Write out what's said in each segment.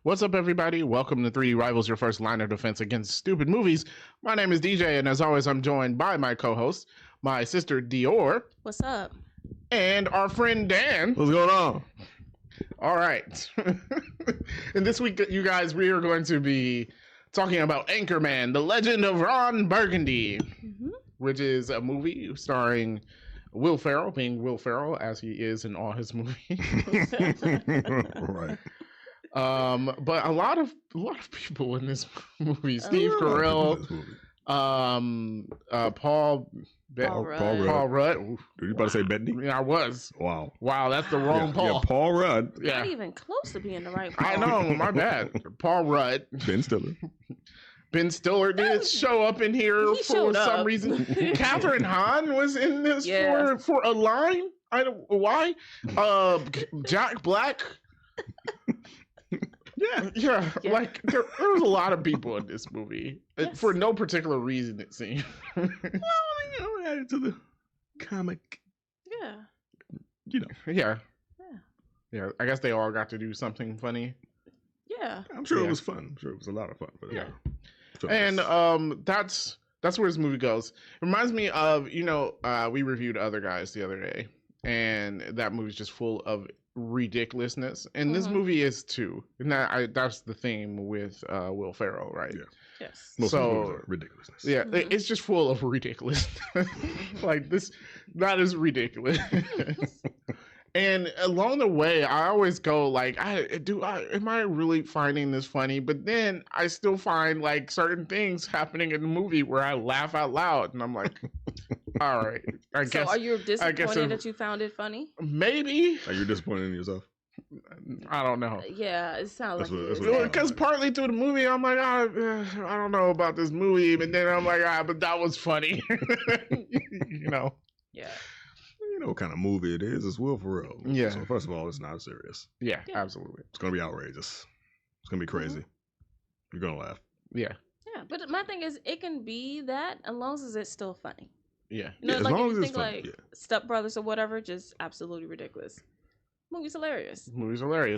What's up, everybody? Welcome to 3D Rivals, your first line of defense against stupid movies. My name is DJ, and as always, I'm joined by my co-host, my sister Dior. What's up? And our friend Dan. What's going on? All right. And this week, you guys, we are going to be talking about Anchorman, The Legend of Ron Burgundy, which is a movie starring Will Ferrell, being Will Ferrell, as he is in all his movies. Right. But a lot of people in this movie. Steve Carell, Paul Rudd. Did you about to say Bettany? Yeah, I was. Wow, that's the wrong Paul. Yeah, Paul Rudd. Yeah, not even close to being the right Paul. I know, my bad. Paul Rudd. Ben Stiller. Ben Stiller did show up in here for some reason. Catherine Hahn was in this for a line. I don't why. Jack Black. Yeah. Like there was a lot of people in this movie for no particular reason, it seemed. Well, added to the comic. Yeah. Yeah. I guess they all got to do something funny. Yeah. I'm sure it was fun. I'm sure it was a lot of fun. But and that's where this movie goes. It reminds me of we reviewed Other Guys the other day, and that movie's just full of ridiculousness, and this movie is too. And that's the theme with Will Ferrell, right? Yeah. Yes. Most of them are ridiculousness. Yeah, it's just full of ridiculous. Like that is ridiculous. And along the way, I always go like, am I really finding this funny? But then I still find like certain things happening in the movie where I laugh out loud, and I'm like, all right, I guess. So are you disappointed that you found it funny? Maybe. Are you disappointed in yourself? I don't know. Yeah, it sounds like because partly through the movie, I'm like, I don't know about this movie, but then I'm like, but that was funny. Yeah. You know what kind of movie it is. It's Will Ferrell. Yeah. So first of all, it's not serious. Yeah, absolutely. It's going to be outrageous. It's going to be crazy. You're going to laugh. Yeah. Yeah, but my thing is, it can be that as long as it's still funny. Yeah. Like if you think like Step Brothers or whatever, just absolutely ridiculous. Movie's hilarious.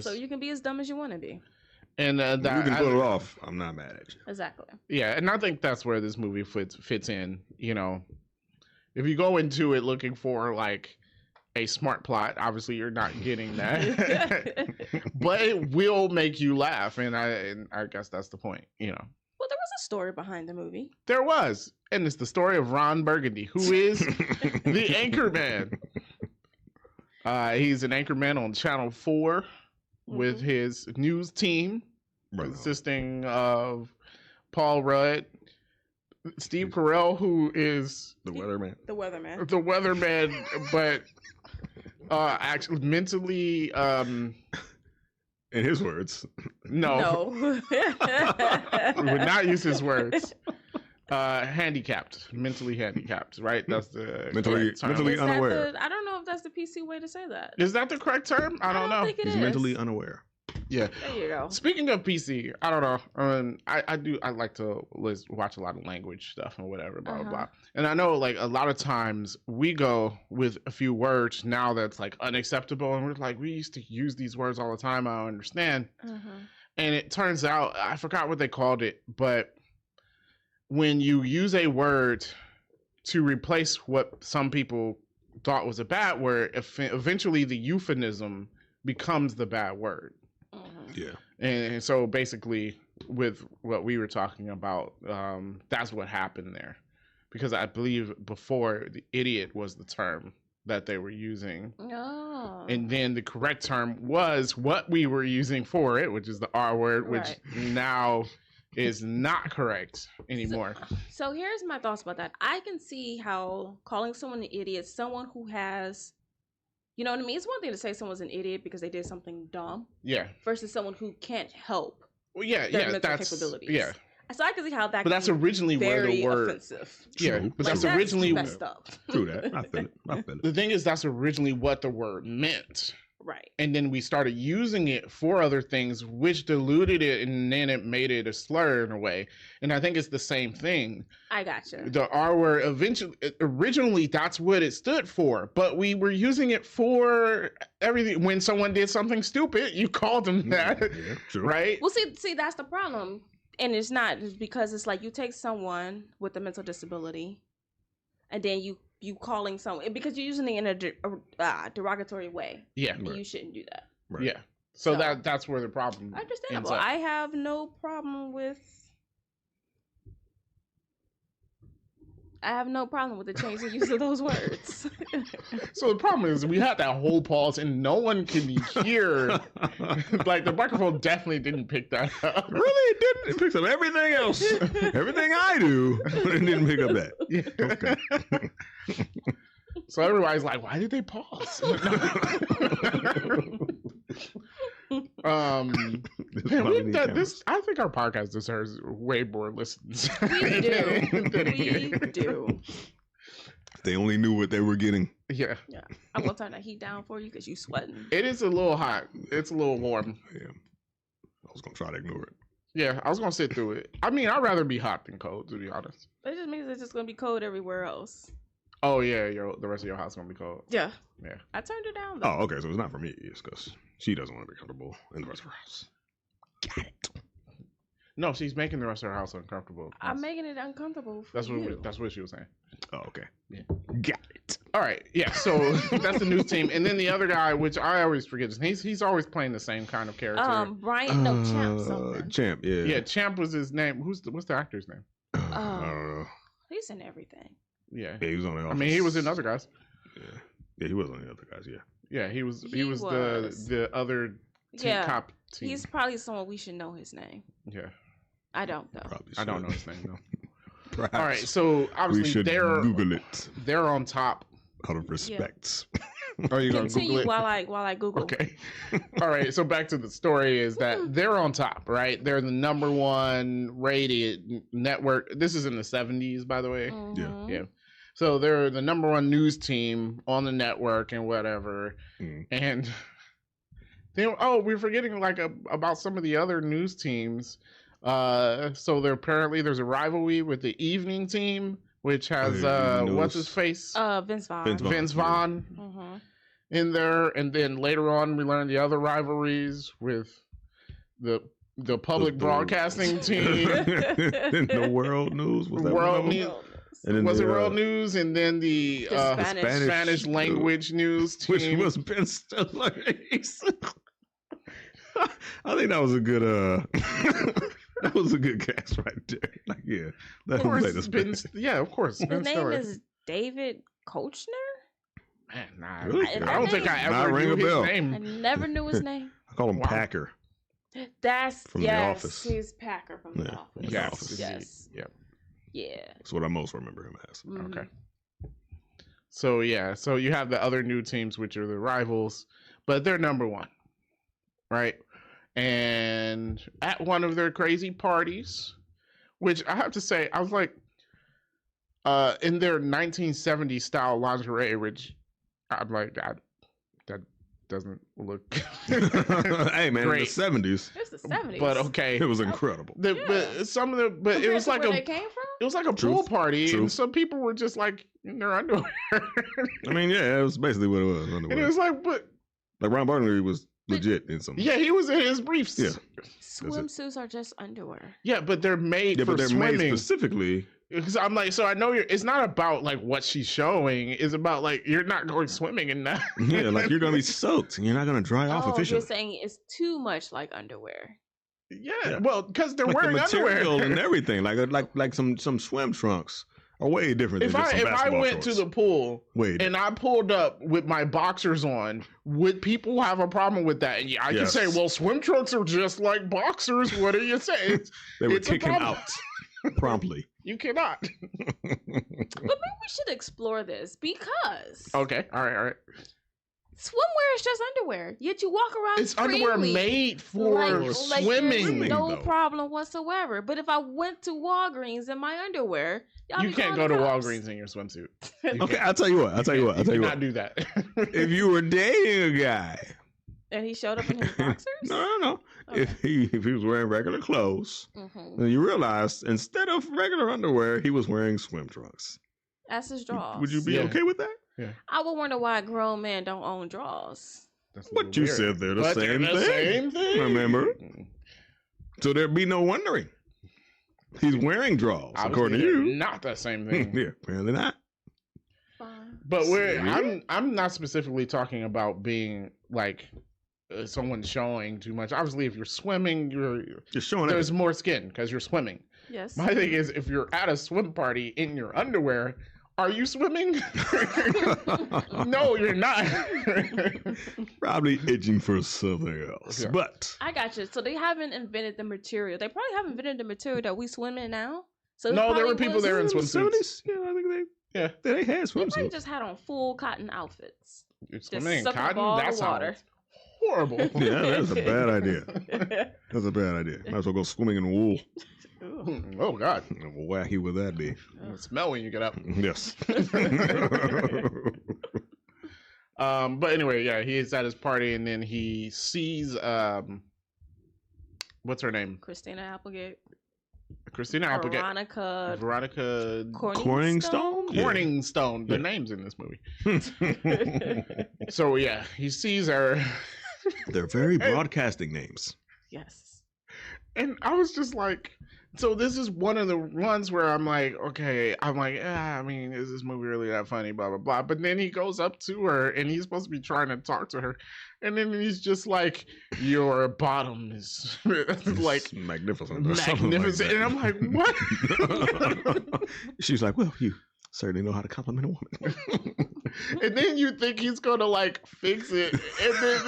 So you can be as dumb as you want to be. And you can pull it off. I'm not mad at you. Exactly. Yeah, and I think that's where this movie fits in. If you go into it looking for like a smart plot, obviously you're not getting that. But it will make you laugh, and I guess that's the point. Well, there was a story behind the movie. There was, and it's the story of Ron Burgundy, who is the Anchorman. He's an Anchorman on Channel 4 with his news team, consisting of Paul Rudd, Steve Carell, who is the weatherman, but actually mentally, in his words, no. We would not use his words. Mentally handicapped, right? That's the mentally unaware. I don't know if that's the PC way to say that. Is that the correct term? I don't know. Think He's mentally unaware. Yeah. There you go. Speaking of PC, I don't know. I like to watch a lot of language stuff and whatever, blah, blah, blah. And I know like a lot of times we go with a few words now that's like unacceptable. And we're like, we used to use these words all the time. I don't understand. And it turns out, I forgot what they called it, but when you use a word to replace what some people thought was a bad word, eventually the euphemism becomes the bad word. Yeah. And so basically with what we were talking about, that's what happened there. Because I believe before, the idiot was the term that they were using. Oh. And then the correct term was what we were using for it, which is the R word, which now is not correct anymore. So here's my thoughts about that. I can see how calling someone an idiot, someone who has, you know what I mean? It's one thing to say someone's an idiot because they did something dumb. Yeah. Versus someone who can't help. Well, their mental capabilities. Yeah. So I can see how that. But that's originally where the word. Offensive. Yeah, but that's originally messed up. True that. I feel it. The thing is, that's originally what the word meant. Right. And then we started using it for other things, which diluted it, and then it made it a slur in a way. And I think it's the same thing. I gotcha. The R word originally that's what it stood for, but we were using it for everything. When someone did something stupid, you called them that, Yeah, true. right? Well, see, that's the problem. And it's not because it's like you take someone with a mental disability and then you calling someone because you're using it in a derogatory way. Yeah. And you shouldn't do that. Right. Yeah. So that's where the problem. Understandable. ends up. I have no problem with the change in use of those words. So the problem is we had that whole pause and no one can hear. Like the microphone definitely didn't pick that up. Really? It didn't. It picks up everything else. Everything I do, but it didn't pick up that. Yeah. Okay. So everybody's like, why did they pause? I think our podcast deserves way more listens. We do. If they only knew what they were getting. Yeah. I'm gonna turn that heat down for you because you sweating. It is a little hot. It's a little warm. Yeah. I was gonna try to ignore it. Yeah, I was gonna sit through it. I mean, I'd rather be hot than cold, to be honest. It just means it's just gonna be cold everywhere else. Oh yeah, the rest of your house is gonna be cold. Yeah. Yeah. I turned it down though. Oh, okay. So it's not for me. It's because she doesn't want to be comfortable in the rest of her house. Got it. No, she's making the rest of her house uncomfortable. I'm making it uncomfortable for you. That's what she was saying. Oh, okay. Yeah. Got it. All right. Yeah. So that's the news team, and then the other guy, which I always forget his name. He's always playing the same kind of character. Champ. Something. Champ. Yeah. Yeah. Champ was his name. What's the actor's name? I don't know. He's in everything. Yeah. Yeah, he was on the Office. I mean, he was in other guys. Yeah, he was on the other guys. Yeah. Yeah, he was the other top team. He's probably someone we should know his name. Yeah. I don't though. Probably I don't know his name though. Perhaps all right, so obviously Google it they're on top. Out of respect. Are you gonna Google it? while I Google? Okay. All right. So back to the story is that they're on top, right? They're the number one rated network. This is in the 70s, by the way. Mm-hmm. Yeah. So they're the number one news team on the network and whatever. And then, we're forgetting about some of the other news teams. So there's a rivalry with the evening team, which has what's his face? Vince Vaughn. Vince Vaughn in there, and then later on we learned the other rivalries with the public broadcasting team, the World News was that World News. And then World News, and then the Spanish language news team, which was Ben Stiller's. I think that was a good that was a good cast right there. Like, yeah, that of course, of course. His name is David Koechner. Man, nah, really? I don't think I ever knew his name. I never knew his name. I call him Packer. That's from The Office. He's Packer from The Office. Yes. Yep. Yeah. That's what I most remember him as. Okay. So you have the other new teams, which are the rivals, but they're number one, right? And at one of their crazy parties, which I have to say, I was like, in their 1970s style lingerie, which I'm like, that doesn't look hey man, great. in the 70s. It's the 70s. But okay. It was incredible. But it was like where they came from? It was like a pool party, and some people were just like in their underwear. I mean, yeah, it was basically what it was. Underwear. And it was like, but like Ron Bartley was legit in some. Yeah, he was in his briefs. Yeah. Swimsuits are just underwear. Yeah, but they're made for but they're swimming. made specifically. Because I'm like, so I know it's not about like what she's showing. It's about like you're not going swimming in that. Yeah, like you're gonna be soaked and you're not gonna dry off efficiently. You're saying it's too much like underwear. Yeah, well, because they're like wearing the material underwear and everything. Like some swim trunks are way different. If I went to the pool and I pulled up with my boxers on, would people have a problem with that? And I can say, well, swim trunks are just like boxers. What do you say? They would kick him out promptly. You cannot. But maybe we should explore this because. Okay. All right. Swimwear is just underwear. Yet you walk around. It's underwear made for swimming. No problem whatsoever. But if I went to Walgreens in my underwear, you can't go to Walgreens in your swimsuit. Okay, I'll tell you what. You cannot do that. If you were dating a guy And he showed up in his boxers? No. Okay. If he was wearing regular clothes, then you realize instead of regular underwear, he was wearing swim trunks. That's his drawers. Would you be okay with that? Yeah. I would wonder why grown men don't own drawers. But you said they're the same thing. Remember? So there'd be no wondering. He's wearing drawers, according to you. Not the same thing. Yeah, apparently not. Fine. But I'm not specifically talking about being like someone showing too much. Obviously, if you're swimming, you're showing there's more skin because you're swimming. Yes. My thing is, if you're at a swim party in your underwear, are you swimming? No, you're not. Probably itching for something else. Yeah. But I got you. So they haven't invented the material. They probably haven't invented the material that we swim in now. So no, there were people there in swimsuits. Yeah, I think they had swimsuits. They probably just had on full cotton outfits. You're swimming in cotton? That's water. Horrible. Yeah, that's a bad idea. That's a bad idea. Might as well go swimming in wool. Oh, God. How wacky would that be? It'll smell when you get up. Yes. But anyway, yeah, he's at his party and then he sees, what's her name? Christina Applegate. Veronica Corningstone? Corningstone. The names in this movie. So, yeah, he sees her. They're very broadcasting names. Yes. And I was just like, so this is one of the ones where I'm like, okay, I mean, is this movie really that funny? Blah, blah, blah. But then he goes up to her and he's supposed to be trying to talk to her. And then he's just like, your bottom is like magnificent. Magnificent. And I'm like, what? She's like, well, you certainly know how to compliment a woman. And then you think he's going to like fix it. And then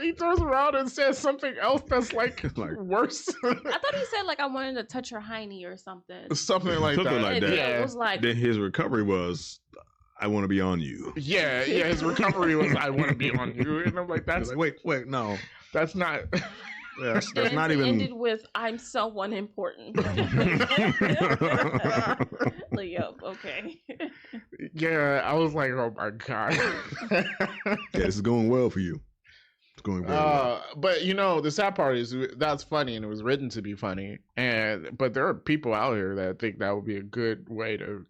he turns around and says something else that's like worse. I thought he said like, I wanted to touch her hiney or something. Something like that. Yeah. It was like, then his recovery was, I want to be on you. Yeah. His recovery was, I want to be on you. And I'm like, that's like, wait, no. That's not. That's not even. Ended with I'm someone important. Like, yo, okay. Yeah, I was like, oh my God. Yeah, this is going well for you. It's going very well. But you know, the sad part is that's funny and it was written to be funny. But there are people out here that think that would be a good way to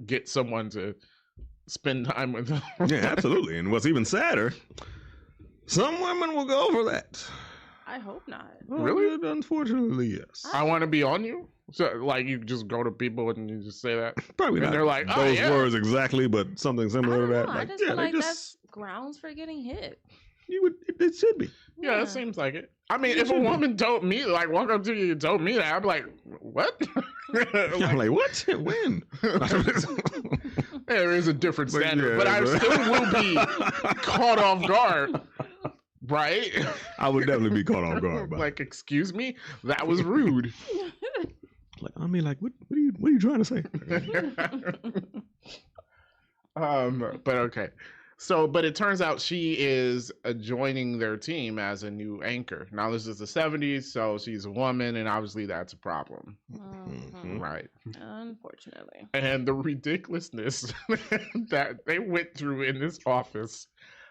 get someone to spend time with them. Yeah, absolutely. And what's even sadder, some women will go for that. I hope not. Well, really? Unfortunately, yes. I want to be on you. So, like, you just go to people and you just say that. Probably and not. They're like, those words exactly, but something similar to that. I just feel like that's grounds for getting hit. It should be. Yeah, it seems like it. I mean, if a woman told me, like, walk up to you and told me that, I'd be like, what? I'm like, what? When? There is a different standard, but I still will be caught off guard. Right? I would definitely be caught off guard. Like, excuse me? That was rude. Like, I mean, like, what are you trying to say? But okay. So, but it turns out she is joining their team as a new anchor. Now, this is the 70s, so she's a woman, and obviously that's a problem. Mm-hmm. Right. Unfortunately. And the ridiculousness that they went through in this office.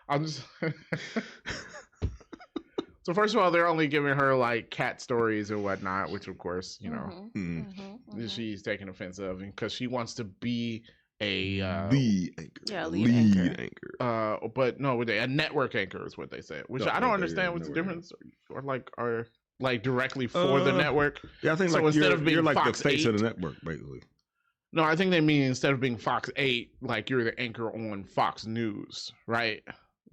I'm just... So first of all, they're only giving her like cat stories and whatnot, which of course, you know, she's taking offense of, because she wants to be a lead anchor. Yeah, lead anchor. But no, a network anchor is what they say, which I don't understand what's the difference, or like directly for the network. Yeah, I think so like instead of being you're like Fox the face 8, of the network, basically. No, I think they mean instead of being Fox 8, like you're the anchor on Fox News, right?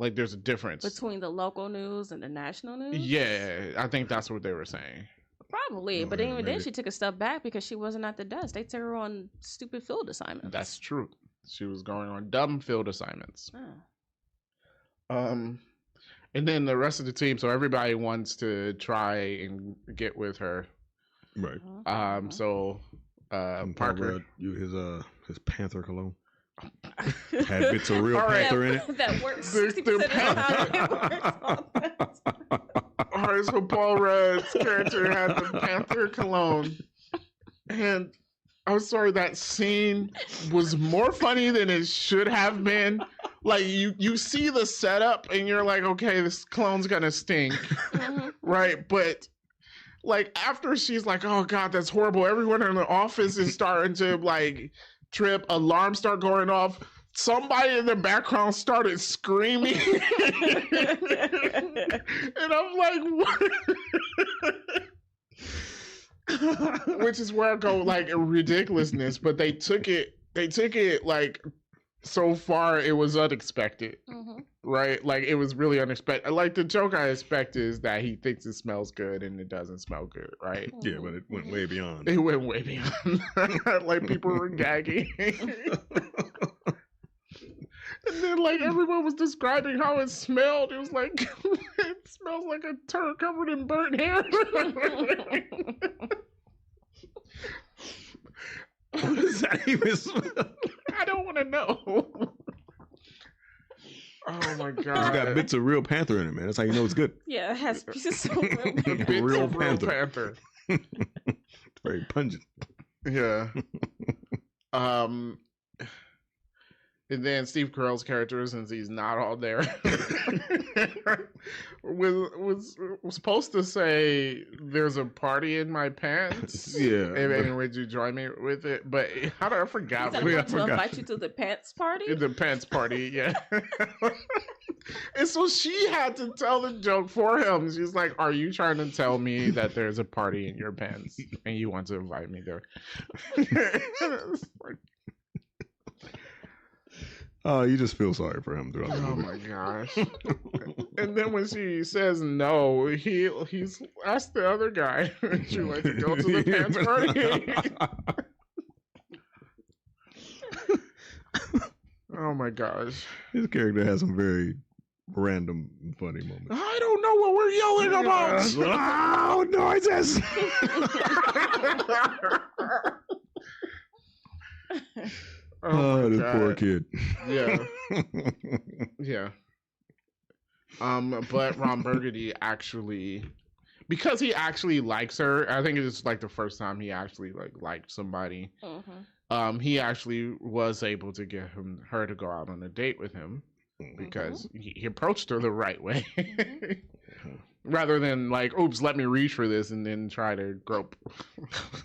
Like, there's a difference between the local news and the national news. Yeah, I think that's what they were saying. Probably, but then she took a step back because she wasn't at the desk. They took her on stupid field assignments. That's true. She was going on dumb field assignments. And then the rest of the team. So everybody wants to try and get with her. Right. So Parker, his Panther cologne. Had bits of real panther in it. That works. 60% of the time it works. All right, so Paul Rudd's character had the Panther cologne, and I'm sorry, that scene was more funny than it should have been, like you see the setup and you're like, okay, this clone's gonna stink, right? But like after she's like, oh god, that's horrible. Everyone in the office is starting to like trip. Alarms start going off. Somebody in the background started screaming, and I'm like, what? Which is where I go like ridiculousness. But they took it like so far it was unexpected, right? Like it was really unexpected. Like the joke I expect is that he thinks it smells good and it doesn't smell good, right? Yeah, but it went way beyond. It went way beyond. Like people were gagging. And then like everyone was describing how it smelled. It was like it smells like a turd covered in burnt hair. What does that even smell? I don't want to know. Oh my god! You got bits of real panther in it, man. That's how you know it's good. Yeah, it has pieces of real panther. Real panther. It's very pungent. Yeah. And then Steve Carell's character, since he's not all there, was supposed to say, "There's a party in my pants." Yeah. And would you join me with it? But how did I forget? I want to invite you to the pants party. The pants party, yeah. And so she had to tell the joke for him. She's like, "Are you trying to tell me that there's a party in your pants and you want to invite me there?" Oh, you just feel sorry for him throughout the movie. Oh my gosh. And then when she says no, he's asked the other guy, would you like to go to the pants party? Oh my gosh. His character has some very random funny moments. I don't know what we're yelling about. Oh, noises. Oh, this poor kid. Yeah. Yeah. But Ron Burgundy actually, because he actually likes her, I think it's like the first time he actually like liked somebody. He actually was able to get her to go out on a date with him because he approached her the right way. Rather than like, oops, let me reach for this and then try to grope.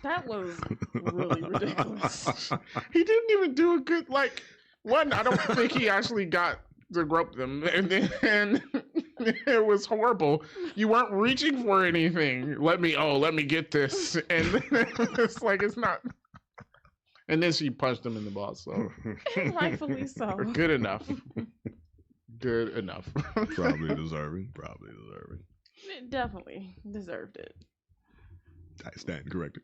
That was really ridiculous. He didn't even do a good, like, one, I don't think he actually got to grope them. And then it was horrible. You weren't reaching for anything. Let me get this. And then it's like, it's not. And then she punched him in the balls. So Rightfully so. Good enough. Good enough. Probably deserving. It definitely deserved it. I stand corrected.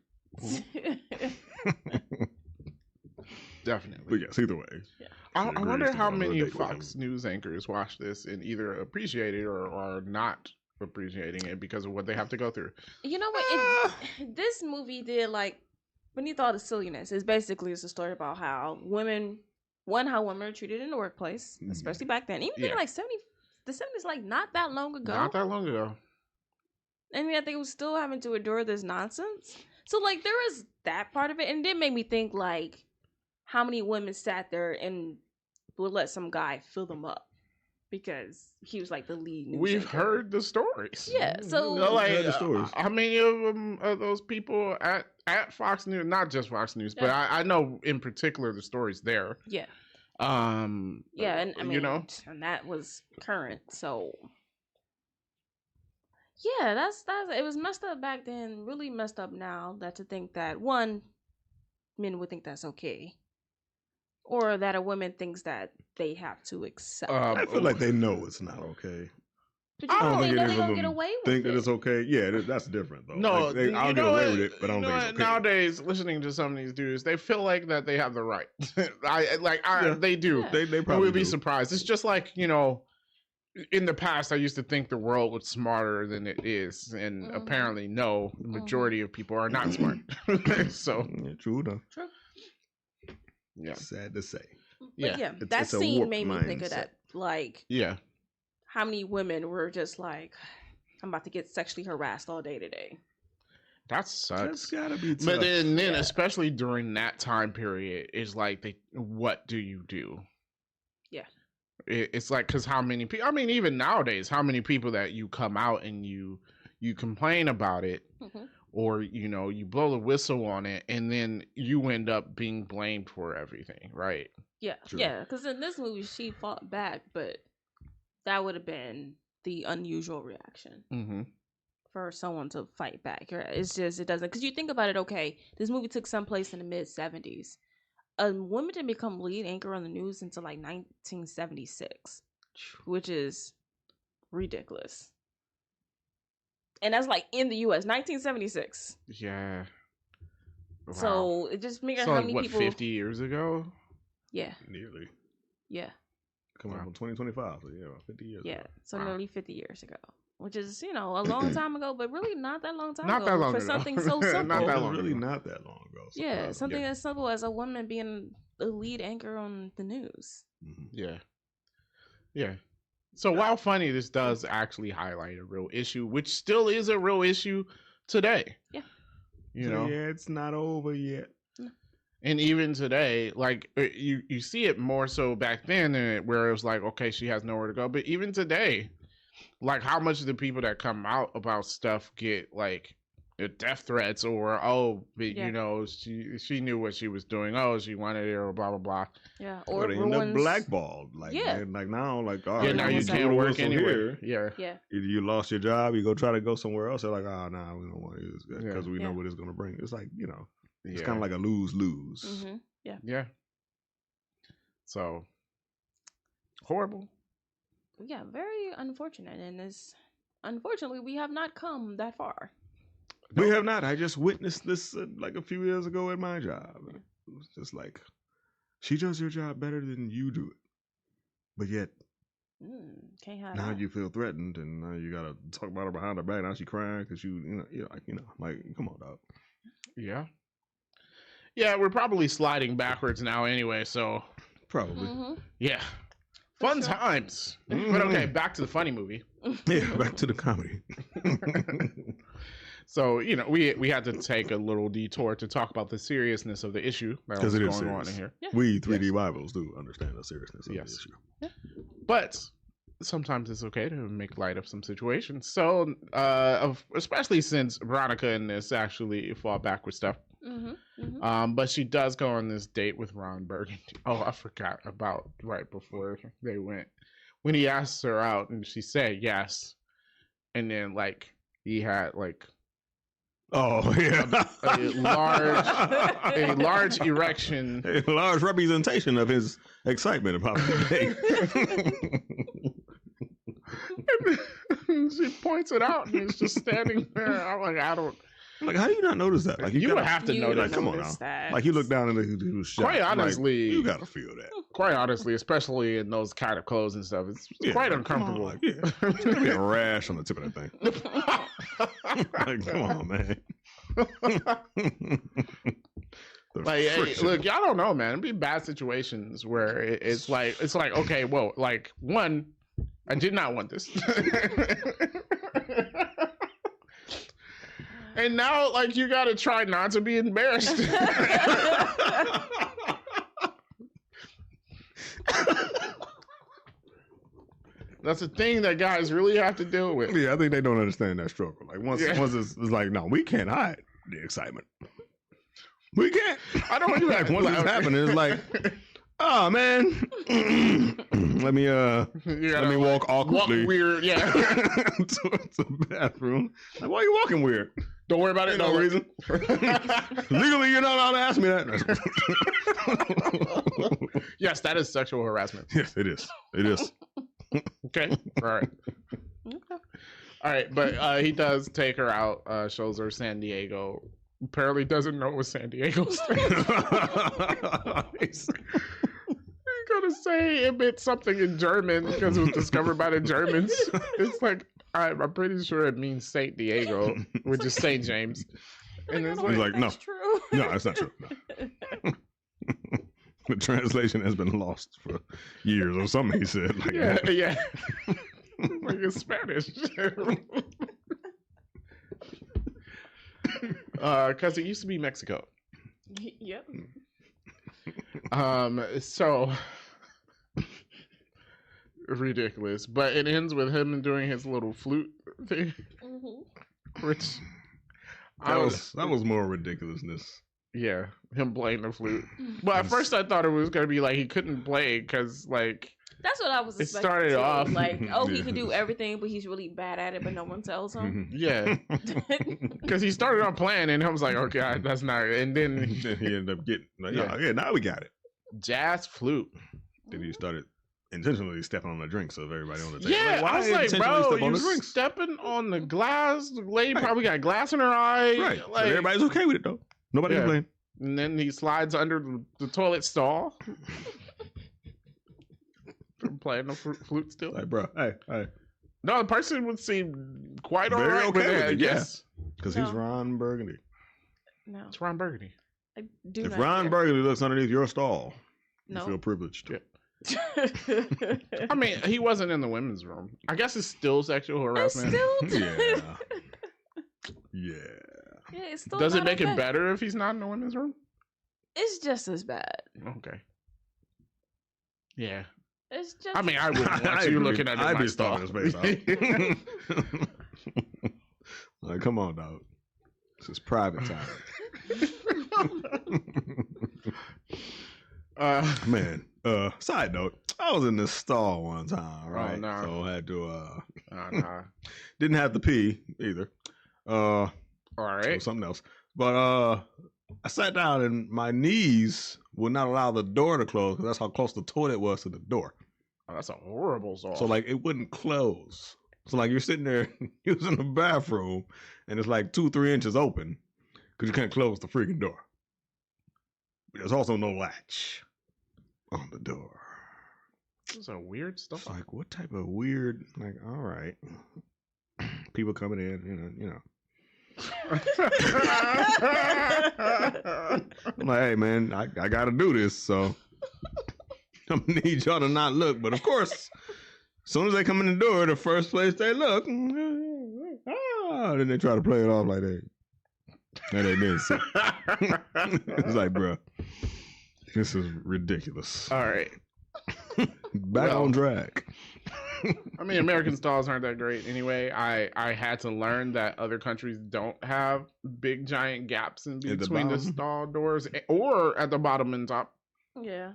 Definitely. But yes, either way. Yeah. I wonder how many Fox News anchors watch this and either appreciate it or are not appreciating it because of what they have to go through. You know what? This movie did, like, beneath all the silliness, it's basically a story about how women are treated in the workplace, especially back then. Even like the 70s, like, not that long ago. Not that long ago. And yet they were still having to endure this nonsense. So, like, there is that part of it. And it did make me think, like, how many women sat there and would let some guy fill them up because he was, like, the lead news We've anchor. heard the stories. Yeah, so... like, the stories. how many of them are those people at Fox News? Not just Fox News, but I know in particular the stories there. Yeah. Yeah, and I mean, you know, and that was current, so... Yeah, that's it was messed up back then, really messed up now, that to think that, one, men would think that's okay. Or that a woman thinks that they have to accept. I feel like they know it's not okay. But you I don't know think they know any they're of gonna them get away with think it. that it's okay. Yeah, that's different though. No, like, I'll get away with it, but I don't think it's okay. Nowadays, listening to some of these dudes, they feel like that they have the right. They do. Yeah. They probably would be do. surprised. It's just like, you know, in the past, I used to think the world was smarter than it is, and apparently, no, the majority of people are not smart. So, Yeah, true though. True. Yeah. Sad to say. But Yeah. that it's a scene warped made me think of mindset. that. Like, Yeah. how many women were just like, I'm about to get sexually harassed all day today. That sucks. That's gotta be tough. But then especially during that time period, is like, what do you do? Yeah. it's like, because how many people, I mean, even nowadays, how many people that you come out and you complain about it, or, you know, you blow the whistle on it, and then you end up being blamed for everything, right? Yeah, yeah, because in this movie, she fought back, but that would have been the unusual reaction for someone to fight back. It's just, it doesn't, because you think about it, okay, this movie took some place in the mid-70s. A woman didn't become lead anchor on the news until like 1976, which is ridiculous. And that's like in the U.S., 1976. Yeah. Wow. So it just makes so how many what, people... 50 years ago? Yeah. Nearly. Yeah. Coming up in 2025, so yeah, 50 years ago. Yeah, so nearly 50 years ago. Which is, you know, a long time ago, but really not that long time not ago. That long for ago. something so simple. Not that long really ago. not that long ago. So yeah, something as simple as a woman being the lead anchor on the news. Yeah. Yeah. So while funny, this does actually highlight a real issue, which still is a real issue today. Yeah. You know? Yeah, it's not over yet. And even today, like, you see it more so back then, where it was like, okay, she has nowhere to go. But even today, like, how much of the people that come out about stuff get, like, death threats or, you know, she knew what she was doing. Oh, she wanted it or blah, blah, blah. Yeah. Or they end up blackballed. Like, man, like now, like, all right, now you can't work anywhere. Yeah. Either you lost your job, you go try to go somewhere else. They're like, oh, no, we don't want to use this because we know what it's going to bring. It's like, you know, it's kind of like a lose-lose. Yeah. Yeah. So, horrible. Yeah, very unfortunate. And unfortunately, we have not come that far. We have not. I just witnessed this like a few years ago at my job. It was just like, she does your job better than you do it. But yet, can't have now that. you feel threatened, and now you got to talk about her behind her back. Now she crying because like, come on, dog. Yeah. Yeah, we're probably sliding backwards now anyway, so. Probably. Yeah. Fun times. But okay, back to the funny movie. Yeah, back to the comedy. So, you know, we had to take a little detour to talk about the seriousness of the issue that was going on in here. Yeah. We 3D Bibles do understand the seriousness of the issue. Yeah. But sometimes it's okay to make light of some situations. So, especially since Veronica and this actually fall back with stuff. But she does go on this date with Ron Burgundy. Oh, I forgot about right before they went. When he asked her out and she said yes. And then, like, he had, like... Oh, yeah. a large erection. A large representation of his excitement about the date. She points it out and it's just standing there. I'm like, like, how do you not notice that? Like, you would have to notice. Like, come on now. That. Like, you look down and he was shot. Quite honestly, like, you gotta feel that. Quite honestly, especially in those kind of clothes and stuff, it's quite uncomfortable. Like, there's gonna be a rash on the tip of that thing. Like, come on, man. Like, hey, look, y'all don't know, man. It'd be bad situations where it's like, okay, well, like, one, I did not want this. And now, like, you gotta try not to be embarrassed. That's a thing that guys really have to deal with. Yeah, I think they don't understand that struggle. Like, once it's like, no, we can't hide the excitement. We can't. I don't want you like once it's happening, it's like, oh man, let me walk awkwardly. Walk weird, yeah. Towards the bathroom. Like, why are you walking weird? Don't worry about it. No reason. Legally, you're not allowed to ask me that. Yes, that is sexual harassment. Yes, it is. It is. Okay. All right. Okay. All right, but he does take her out, shows her San Diego. Apparently doesn't know what San Diego is. He's gonna say it meant something in German because it was discovered by the Germans. It's like, I'm pretty sure it means Saint Diego, which is Saint James. And it's like, no, true. No, it's not true. No. The translation has been lost for years or something, he said. Like, yeah. Like in Spanish. Because it used to be Mexico. Yep. So ridiculous. But it ends with him doing his little flute thing, which that was more ridiculousness. Yeah, him playing the flute. But at first I thought it was gonna be like he couldn't play because like that's what I was it expecting. started too. off like, oh, he can do everything, but he's really bad at it, but no one tells him. Yeah, because he started on playing and I was like, okay, that's not. And then he ended up getting like, yeah, now we got it. Jazz flute. Then he started intentionally stepping on the drinks of everybody on the table. Yeah, like, I was like, bro, you stepping on the glass. The lady probably got glass in her eye. Right, like, but everybody's okay with it though. Nobody complained. And then he slides under the toilet stall. Playing the flute still. Like, bro, hey. No, the person would seem quite Very alright with okay it, yes. Because he's Ron Burgundy. No. It's Ron Burgundy. I do if not Ron care. Burgundy looks underneath your stall, No. you feel privileged. Yeah. I mean, he wasn't in the women's room. I guess it's still sexual harassment. Yeah. Yeah. Yeah, it's still Does it not make okay. it better if he's not in the women's room? It's just as bad. Okay. Yeah. It's just. I mean, I wouldn't want you looking at my stall. His face out. Like, come on, dog. This is private time. Man, side note, I was in this stall one time, right? Oh, no. So I had to nah. didn't have to pee either. All So right. something else. But I sat down and my knees would not allow the door to close because that's how close the toilet was to the door. Oh, that's a horrible stall. So like it wouldn't close. So like you're sitting there using the bathroom and it's like 2-3 inches open because you can't close the freaking door. There's also no latch on the door. This is a weird stuff. It's like what type of weird? Like all right, people coming in, you know. I'm like, hey man, I got to do this, so I'm gonna need y'all to not look. But of course, as soon as they come in the door, the first place they look, then they try to play it off like they didn't see. It's like, bro, this is ridiculous. All right. Back on track. I mean, American stalls aren't that great anyway. I had to learn that other countries don't have big giant gaps in between the stall doors or at the bottom and top. Yeah.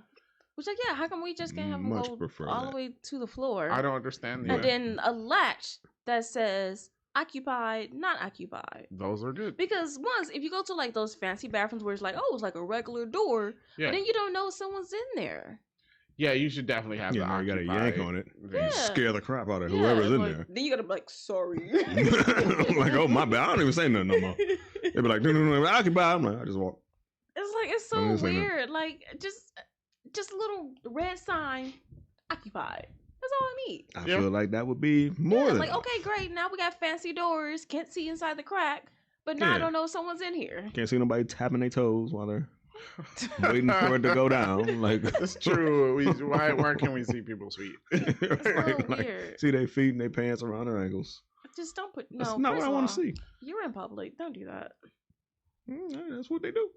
Which like, how come we just can't have them Much go prefer all that. the way to the floor? I don't understand that. And then a latch that says occupied, not occupied. Those are good. Because once, if you go to like those fancy bathrooms where it's like, oh, it's like a regular door, Yeah. but then you don't know someone's in there. Yeah, you should definitely have the Yeah, you got to yank on it. Yeah. Scare the crap out of Yeah, whoever's in like, there. Then you gotta be like, sorry. Like, oh my bad, I don't even say nothing no more. They be like, no, occupy. I'm like, I just walk. It's like it's so Don't even say nothing. weird. Like just a little red sign, occupied. That's all I need. I feel like that would be more than like enough. okay, great. Now we got fancy doors. Can't see inside the crack, but now I Yeah. don't know if someone's in here. Can't see nobody tapping their toes while they're waiting for it to go down. Like That's true. Why can't we see people's feet? It's so Like, weird. see their feet and their pants around their ankles. Just don't put. No, That's not what first I of want all, to see. You're in public. Don't do that. That's what they do.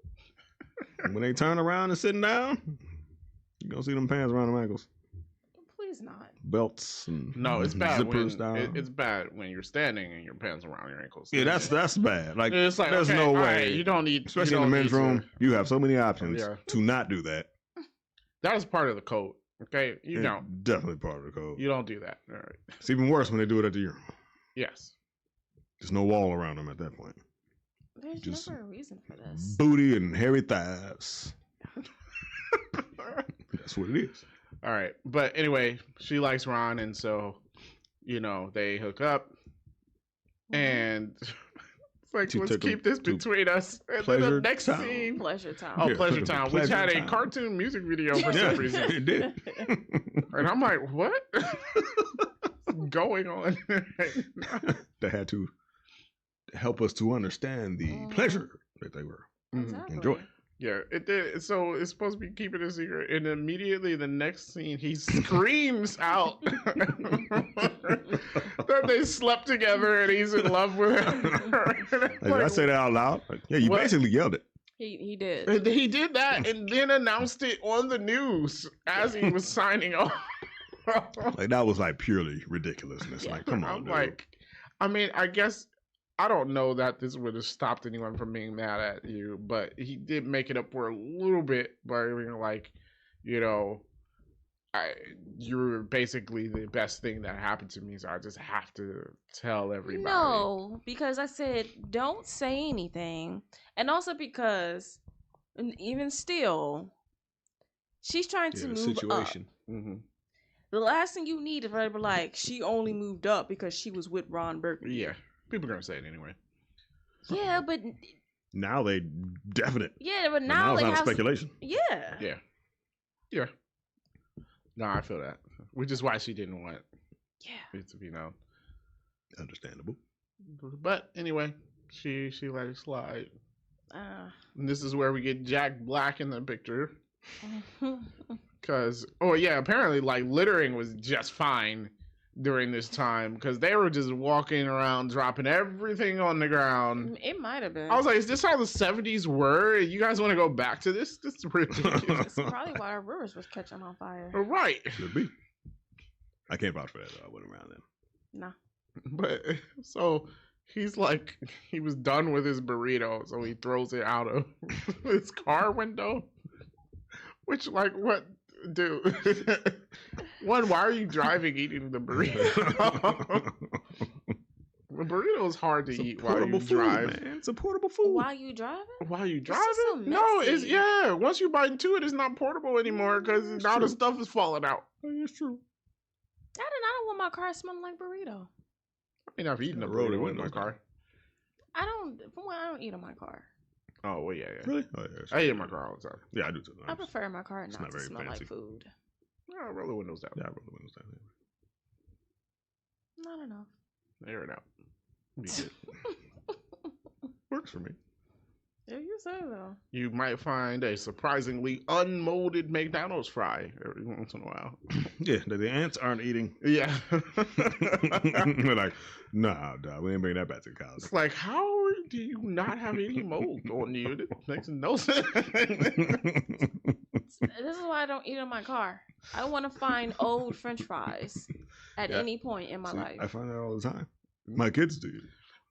When they turn around and sitting down, you gonna see them pants around them ankles, Please not. belts and No, it's bad zippers when down. it's bad when you're standing and your pants around your ankles. Yeah, that's bad. Like, It's like there's okay, no all way. right, you don't need, Especially you in the don't men's need room, to- you have so many options Yeah. to not do that. That is part of the code. Okay, you It's don't. definitely part of the code. You don't do that. All right. It's even worse when they do it at the urinal. Yes. There's no wall around them at that point. There's Just never a reason for this. Booty and hairy thighs. That's what it is. All right, but anyway, she likes Ron, and so they hook up, and it's like She let's took him keep this to between us. And then the Pleasure next Town. scene, Pleasure time. oh, Yeah, Pleasure took him to Town, which Pleasure had a Town. cartoon music video for Yeah, some reason, it did. and I'm like, what? What's going on? They had to help us to understand the pleasure that they were Exactly. enjoying. Yeah, it did. So it's supposed to be keeping a secret, and immediately the next scene, he screams out that they slept together and he's in love with her. Did I say that out loud? Like, yeah, you What? basically yelled it. He did. And he did that and then announced it on the news as he was signing off. Like that was like purely ridiculousness. Like, come on, I'm dude. like, I mean, I guess I don't know that this would have stopped anyone from being mad at you, but he did make it up for a little bit by being like, you know, you're basically the best thing that happened to me, so I just have to tell everybody. No, because I said don't say anything, and also because, and even still, she's trying to the move situation. up. Mm-hmm. The last thing you need is for her to be like, she only moved up because she was with Ron Burgundy. Yeah, people are gonna say it anyway. Yeah, but Now they definite. yeah, but But now it's like not how speculation. yeah. Yeah. No, I feel that, which is why she didn't want it to be known. Understandable. But anyway, she let it slide. Uh, And this is where we get Jack Black in the picture. Because, apparently, like, littering was just fine during this time. Because they were just walking around, dropping everything on the ground. it might have been. I was like, is this how the 70s were? You guys want to go back to this? This is ridiculous. That's probably why our rivers was catching on fire. Right. Should be. I can't vouch for that, though. I wasn't around then. No. But, so, he's like, he was done with his burrito, so he throws it out of his car window. Which, like, what? Dude. One, why are you driving eating the burrito? The burrito is hard to eat while you drive. Man. It's a portable food. While you driving? While you just so driving? No, it's messy. once you bite into it, it's not portable anymore because now the stuff is falling out. It's true. I don't want my car smelling like burrito. I mean, I've eaten a Roll the burrito in my windows car. I don't eat in my car. Oh, well, yeah. Really? Oh, yeah, I eat in my car all the time. Yeah, I do too. I prefer my car It's not not to very smell fancy. like food. Yeah, roll the windows down. Yeah, I roll the windows down. Not enough. Air it out. Be good. Works for me. Yeah, you say so. You might find a surprisingly unmolded McDonald's fry every once in a while. Yeah, the ants aren't eating. Yeah. They're like, nah, dog, we ain't bring that back to the college. It's like, how do you not have any mold on you? That makes no sense. This is why I don't eat in my car. I want to find old French fries at any point in my life. I find that all the time. My kids do.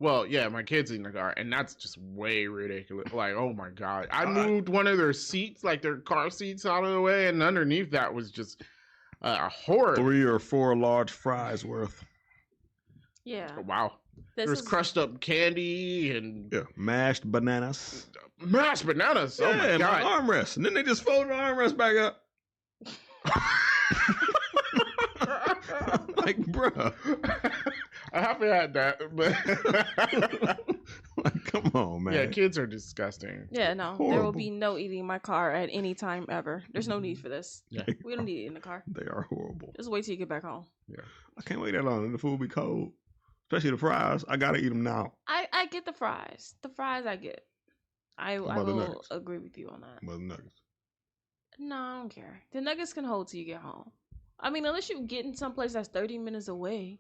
Well, yeah, my kids in the car, and that's just way ridiculous. Like, oh my God. I moved one of their seats, like their car seats, out of the way, and underneath that was just a horror. 3 or 4 large fries worth. Yeah. Oh, wow. There's crushed up candy and Mashed bananas. mashed bananas. Oh my and God. my armrest. And then they just folded the armrest back up. Like, bruh. I haven't had that, but Like, come on, man. yeah, kids are disgusting. Yeah, no. There will Horrible. be no eating in my car at any time ever. There's no need for this. Yeah. We don't need it in the car. They are horrible. Just wait till you get back home. I can't wait that long. And the food be cold. Especially the fries. I gotta eat them now. I get the fries. The fries I get. I about the will nuggets? agree with you on that. Mother nuggets. No, I don't care. The nuggets can hold till you get home. I mean, unless you get in someplace that's 30 minutes away,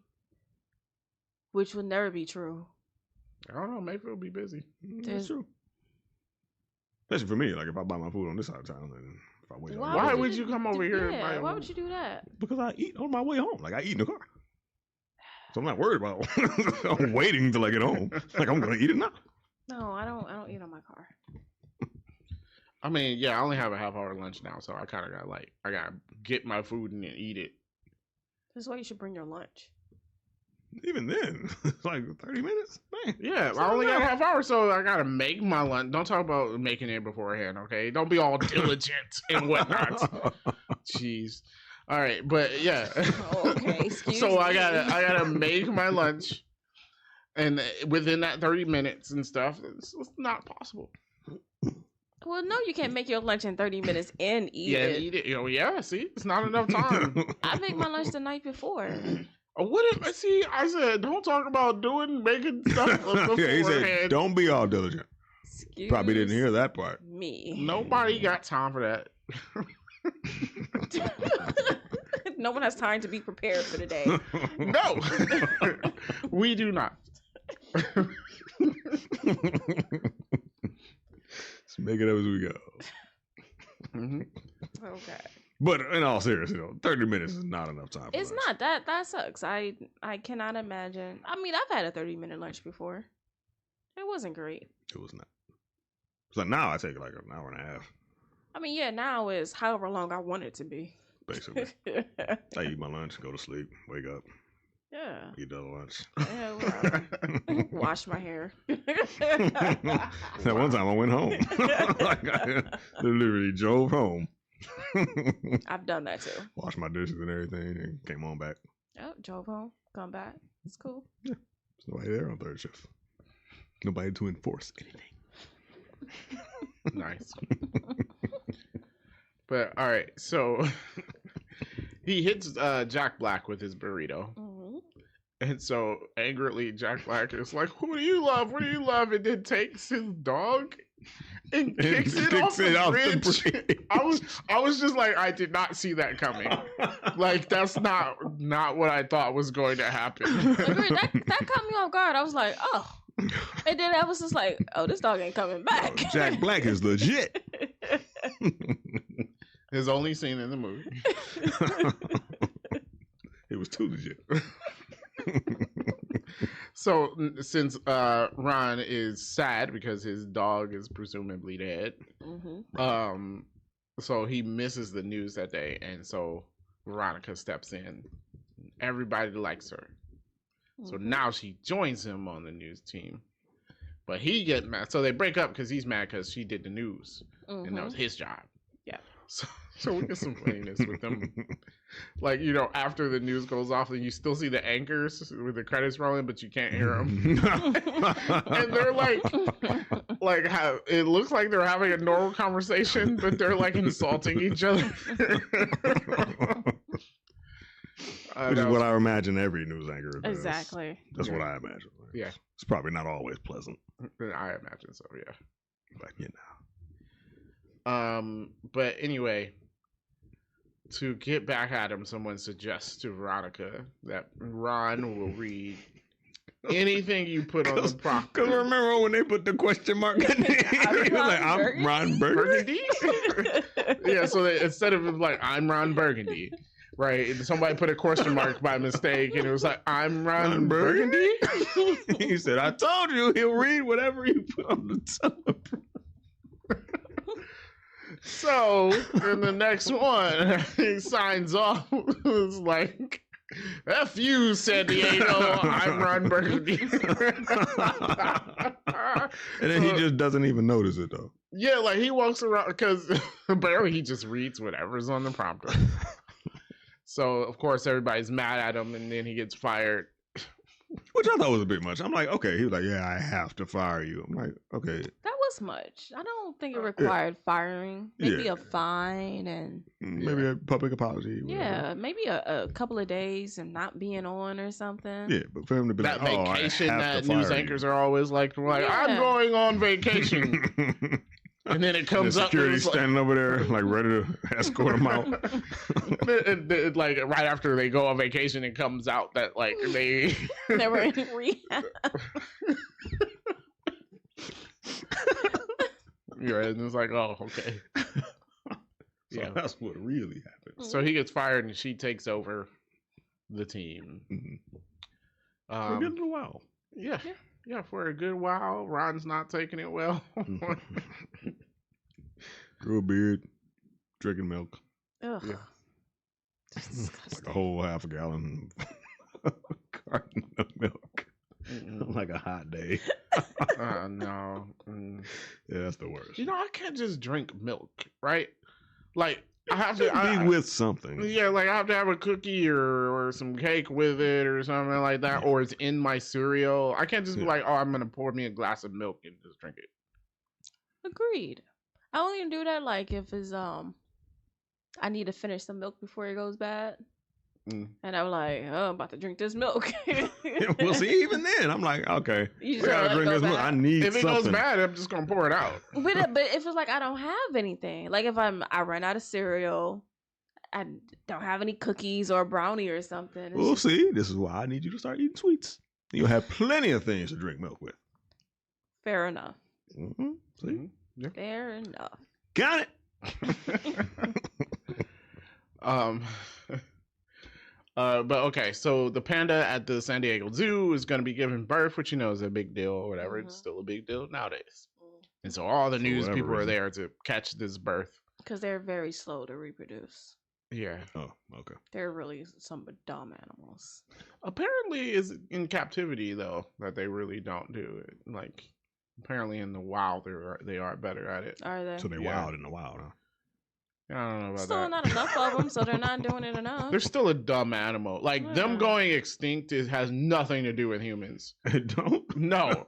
which would never be true. I don't know. Maybe it'll be busy. That's true. Especially for me. Like, if I buy my food on this side of town, and if I wait on Why would you come over here and buy why would you do that? Because I eat on my way home. Like, I eat in the car. So I'm not worried about I'm waiting till I get home. Like, I'm going to eat it now. No, I don't eat on my car. I mean, yeah, I only have a half-hour lunch now, so I kind of got I gotta get my food and then eat it. This is why you should bring your lunch. Even then, it's like 30 minutes. Man. Yeah, I only got a half hour, so I gotta make my lunch. Don't talk about making it beforehand, okay? Don't be all diligent and whatnot. Jeez. All right, but yeah. Oh, okay, excuse so me. I gotta make my lunch, and within that 30 minutes and stuff, it's not possible. Well, no, you can't make your lunch in 30 minutes and eat it. Eat it. Oh yeah, see, it's not enough time. I make my lunch the night before. What if? See, I said don't talk about making stuff beforehand. Yeah, he said, don't be all diligent. Excuse Probably didn't hear that part. me. Nobody got time for that. No one has time to be prepared for the day. No, we do not. Let's make it up as we go. Mm-hmm. Okay. But in all seriousness, 30 minutes is not enough time. It's lunch. not that sucks. I cannot imagine. I mean, I've had a 30-minute lunch before. It wasn't great. It was not. So now I take like an hour and a half. I mean, yeah, now is however long I want it to be. Basically. I eat my lunch, go to sleep, wake up, Yeah. eat another lunch. Yeah, well, wash my hair. That one time I went home. Like I literally drove home. I've done that too. Washed my dishes and everything and came on back. Oh, drove home, come back. It's cool. Yeah. There's nobody there on third shift. Nobody to enforce anything. Nice. But all right, so he hits Jack Black with his burrito. Mm-hmm. And so angrily, Jack Black is like, "Who do you love? What do you love?" And then takes his dog and kicks it off the bridge. I was just like, I did not see that coming. Like that's not what I thought was going to happen. Agreed. That caught me off guard. I was like, oh. And then I was just like, oh, this dog ain't coming back. Jack Black is legit. His only scene in the movie. It was too legit. So since Ron is sad because his dog is presumably dead, Mm-hmm. so he misses the news that day, and so Veronica steps in. Everybody likes her, so now she joins him on the news team. But he gets mad, so they break up because he's mad because she did the news, and that was his job. Yeah. So we get some funniness with them. Like, after the news goes off, and you still see the anchors with the credits rolling, but you can't hear them. And they're like it looks like they're having a normal conversation, but they're like insulting each other. Which is what I imagine every news anchor does. Exactly. That's what I imagine. Yeah. It's probably not always pleasant. I imagine so, yeah. But But anyway, to get back at him, someone suggests to Veronica that Ron will read anything you put on the prompt. Because remember when they put the question mark in there? He was like, I'm Ron Burgundy? Yeah, so instead of like, I'm Ron Burgundy, right? Somebody put a question mark by mistake, and it was like, I'm Ron Burgundy? He said, I told you he'll read whatever you put on the top. So, in the next one, he signs off. It's like, F you, San Diego. I'm Ron Burgundy. And then he just doesn't even notice it, though. Yeah, like he walks around because apparently he just reads whatever's on the prompter. So, of course, everybody's mad at him, and then he gets fired. Which I thought was a bit much. I'm like, okay. He was like, yeah, I have to fire you. I'm like, okay. That was much. I don't think it required firing. Maybe a fine and maybe a public apology. Whatever. Yeah, maybe a couple of days and not being on or something. Yeah, but for him to be that like, vacation that news anchors are always like, I'm going on vacation. And then it comes up. Security standing over there, like ready to escort him out. Like right after they go on vacation, it comes out that like they were in rehab. Yeah, and it's like, oh, okay. So that's what really happened. So he gets fired, and she takes over the team. For a good little while. Yeah. Yeah, for a good while. Ron's not taking it well. Grew a beard, drinking milk. Ugh. Yeah. Like a whole half a gallon carton of milk. Like a hot day. No. Yeah, that's the worst. I can't just drink milk, right? Like, I have to be with something. Yeah, like I have to have a cookie or some cake with it or something like that, or it's in my cereal. I can't just be like, oh, I'm gonna pour me a glass of milk and just drink it. Agreed. I only do that like if it's I need to finish some milk before it goes bad. And I'm like, oh, I'm about to drink this milk. Well, see, even then, I'm like, okay, you I gotta drink this milk. I need if it something. goes bad, I'm just gonna pour it out. But if it's like I don't have anything, like if I run out of cereal, I don't have any cookies or brownie or something. Well, see, this is why I need you to start eating sweets. You'll have plenty of things to drink milk with. Fair enough. Mm-hmm. See? Yeah. Fair enough. Got it. Um, but okay, so the panda at the San Diego Zoo is going to be giving birth, which is a big deal or whatever. It's still a big deal nowadays. And so all the news people are there to catch this birth. Because they're very slow to reproduce. Yeah. Oh, okay. They're really some dumb animals. Apparently, it's in captivity though that they really don't do it. Like, apparently in the wild they are better at it. Are they? So they're wild in the wild, huh? I don't know about still that. Not enough of them, so they're not doing it enough. They're still a dumb animal. Like them going extinct has nothing to do with humans. It don't? No.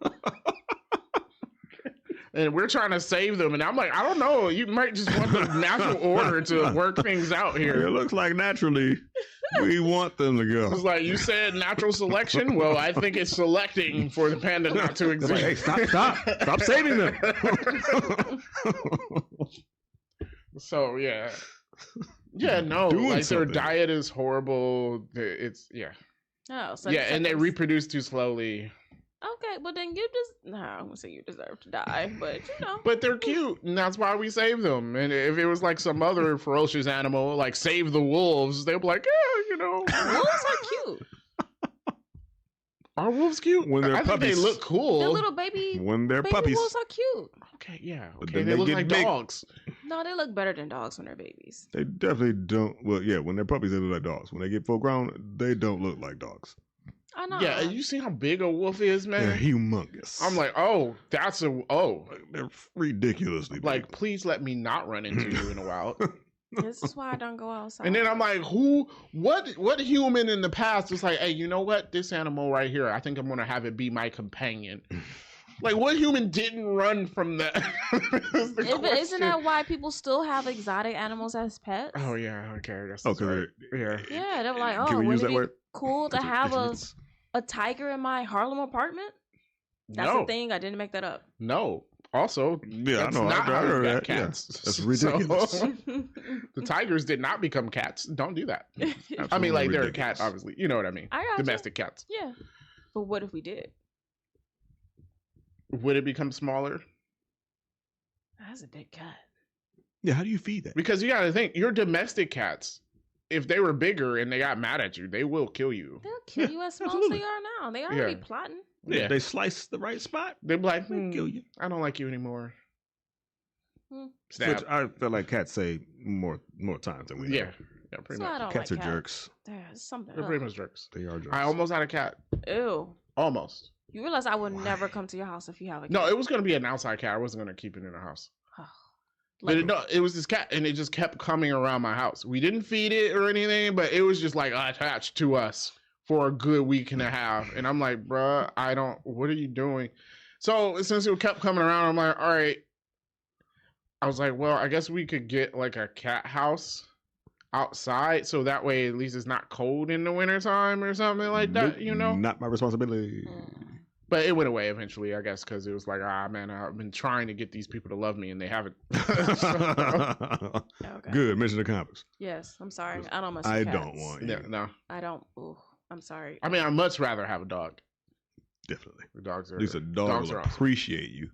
And we're trying to save them, and I'm like, I don't know. You might just want the natural order to work things out here. It looks like naturally we want them to go. It's like you said, natural selection. Well, I think it's selecting for the panda not to exist. Like, hey, stop saving them. So yeah, no, like their diet is horrible. It's Oh, so yeah, and they reproduce too slowly. Okay, but then I won't say you deserve to die, but But they're cute, and that's why we save them. And if it was like some other ferocious animal, like save the wolves, they'll be like, wolves are cute. Are wolves cute? When they're I think puppies. they look cool. They're little baby. When they're baby puppies. wolves are cute. Okay, yeah. But Okay, then they they look get like big. dogs. No, they look better than dogs when they're babies. They definitely don't. Well, yeah, when they're puppies, they look like dogs. When they get full grown, they don't look like dogs. I know. Yeah, you see how big a wolf is, man? They're humongous. I'm like, They're ridiculously big. like, please let me not run into you in a while. This is why I don't go outside. And then I'm like, what human in the past was like, hey, you know what? This animal right here, I think I'm going to have it be my companion. Like, what human didn't run from that? Isn't that why people still have exotic animals as pets? Oh, yeah. Okay. That's okay. right. Yeah, they're like, Can we use wouldn't that it be word? cool to have a tiger in my Harlem apartment? That's the thing. I didn't make that up. No. Also, yeah, I know. Not I heard that. Cats. Yeah. That's ridiculous. So, the tigers did not become cats. Don't do that. I mean, like, they're a cat, obviously. You know what I mean. I got Domestic cats. Yeah. But what if we did? Would it become smaller? That's a big cat. Yeah, how do you feed that? Because you got to think, your domestic cats, if they were bigger and they got mad at you, they will kill you. They'll kill you as small as they are now. They already plotting. Yeah, they slice the right spot. They're like, kill you. I don't like you anymore. Which I feel like cats say more times than we know. Yeah, pretty much. Cats are jerks. There's something. They're pretty much jerks. They are jerks. I almost had a cat. Ew. Almost. You realize I would never come to your house if you have a cat. No, it was going to be an outside cat. I wasn't going to keep it in the house. Like, But it was this cat, and it just kept coming around my house. We didn't feed it or anything, but it was just like attached to us for a good week and a half. And I'm like, bruh, what are you doing? So since it kept coming around, I'm like, all right. I was like, well, I guess we could get like a cat house outside, so that way at least it's not cold in the wintertime or something like that, Not my responsibility. But it went away eventually, I guess, because it was like, man, I've been trying to get these people to love me and they haven't. Okay. Good, mission accomplished. Yes, I'm sorry. I don't mess with I cats. don't want you. No. I don't. Ooh, I'm sorry. I mean, I'd much rather have a dog. Definitely. The dogs are. At least a dog will appreciate you.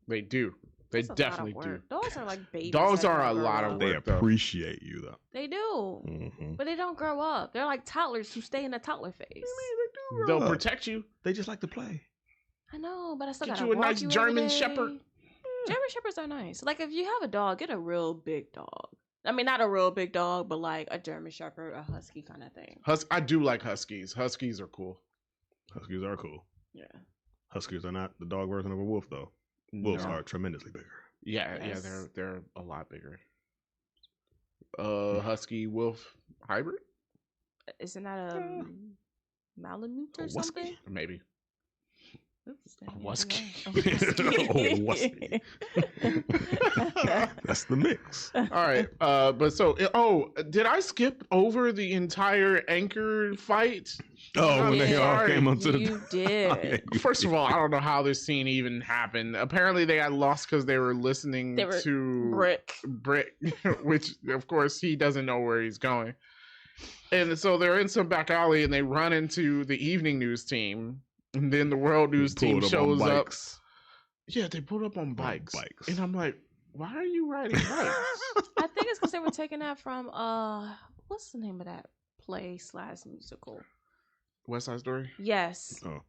They do. They That's definitely do. Dogs are like babies. Dogs that are don't a grow lot of up. They work, though. appreciate you, though. They do. Mm-hmm. But they don't grow up. They're like toddlers who stay in the toddler phase. They'll protect you. They just like to play. I know, but I still Get gotta you a walk nice you German every day. Shepherd. German Shepherds are nice. Like if you have a dog, get a real big dog. I mean, not a real big dog, but like a German Shepherd, a Husky kind of thing. I do like Huskies. Huskies are cool. Huskies are cool. Yeah. Huskies are not the dog version of a wolf, though. Wolves are tremendously bigger. Yeah, Yes. yeah, they're a lot bigger. Husky wolf hybrid? Isn't that a Malamute or something? Maybe. Oops, Husky. Husky. That's the mix. All right. But so, did I skip over the entire anchor fight? Oh, when they all came onto the. You did. First of all, I don't know how this scene even happened. Apparently, they got lost because they were listening to Brick, which, of course, he doesn't know where he's going. And so they're in some back alley, and they run into the evening news team. And then the world news team shows up. Yeah, they pulled up on bikes. And I'm like, why are you riding bikes? I think it's because they were taking that from what's the name of that play/musical? West Side Story? Yes. Oh,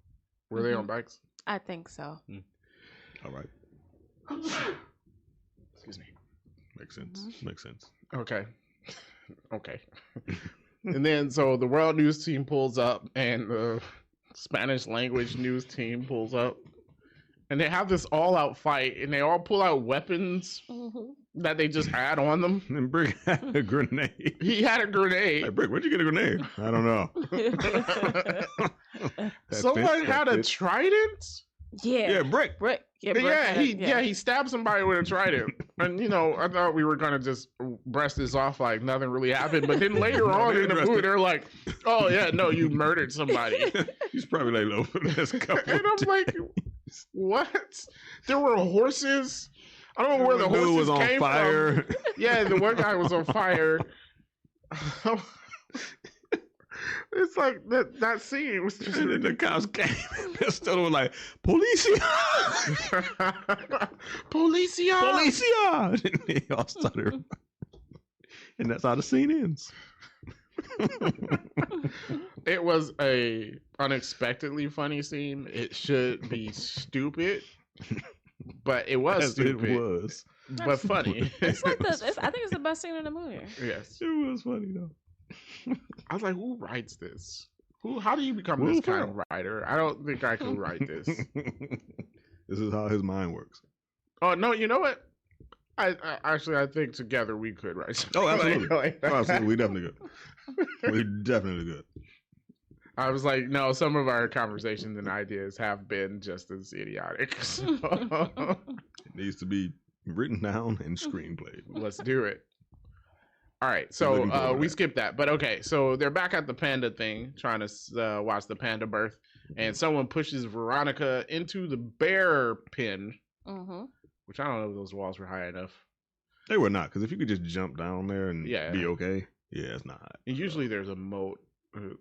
Were they on bikes? I think so. all right. Excuse me. Makes sense. Makes sense. Okay. Okay. And then, so the world news team pulls up and the Spanish language news team pulls up. And they have this all-out fight, and they all pull out weapons that they just had on them. And Brick had a grenade. He had a grenade. Hey, Brick, where'd you get a grenade? I don't know. Someone had a trident? Yeah, Brick. He stabbed somebody with a trident. And, I thought we were going to just brush this off like nothing really happened. But then later on in the movie, they're like, oh, yeah, no, you murdered somebody. He's probably laid low for this couple. And I'm like, what? There were horses. I don't know where the horses was on came fire. from. Yeah, the one guy was on fire. It's like that scene was just. And then the cops came and they still were like, Policia! Policia! Policia! And they all started. And that's how the scene ends. It was a unexpectedly funny scene. It should be stupid, but it was stupid. It was. But funny. It's like I think it's the best scene in the movie. Yes. It was funny though. I was like, who writes this? How do you become this kind of writer? I don't think I can write this. This is how his mind works. Oh no, you know what? I think together we could write something. Oh, absolutely. Oh, absolutely. We definitely good. We definitely good. I was like, no, some of our conversations and ideas have been just as idiotic. So it needs to be written down and screenplayed. Let's do it. All right, so we skipped that. But okay, so they're back at the panda thing, trying to watch the panda birth. And someone pushes Veronica into the bear pen, which I don't know if those walls were high enough. They were not, because if you could just jump down there and be okay, it's not. And usually there's a moat.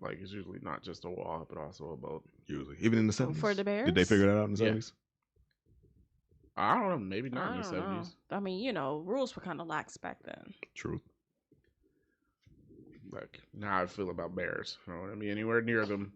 Like, it's usually not just a wall, but also a moat. Usually. Even in the 70s. For the bears? Did they figure that out in the 70s? I don't know. Maybe not in the 70s. I mean, rules were kind of lax back then. True. Like, now I feel about bears. I don't want to be anywhere near them.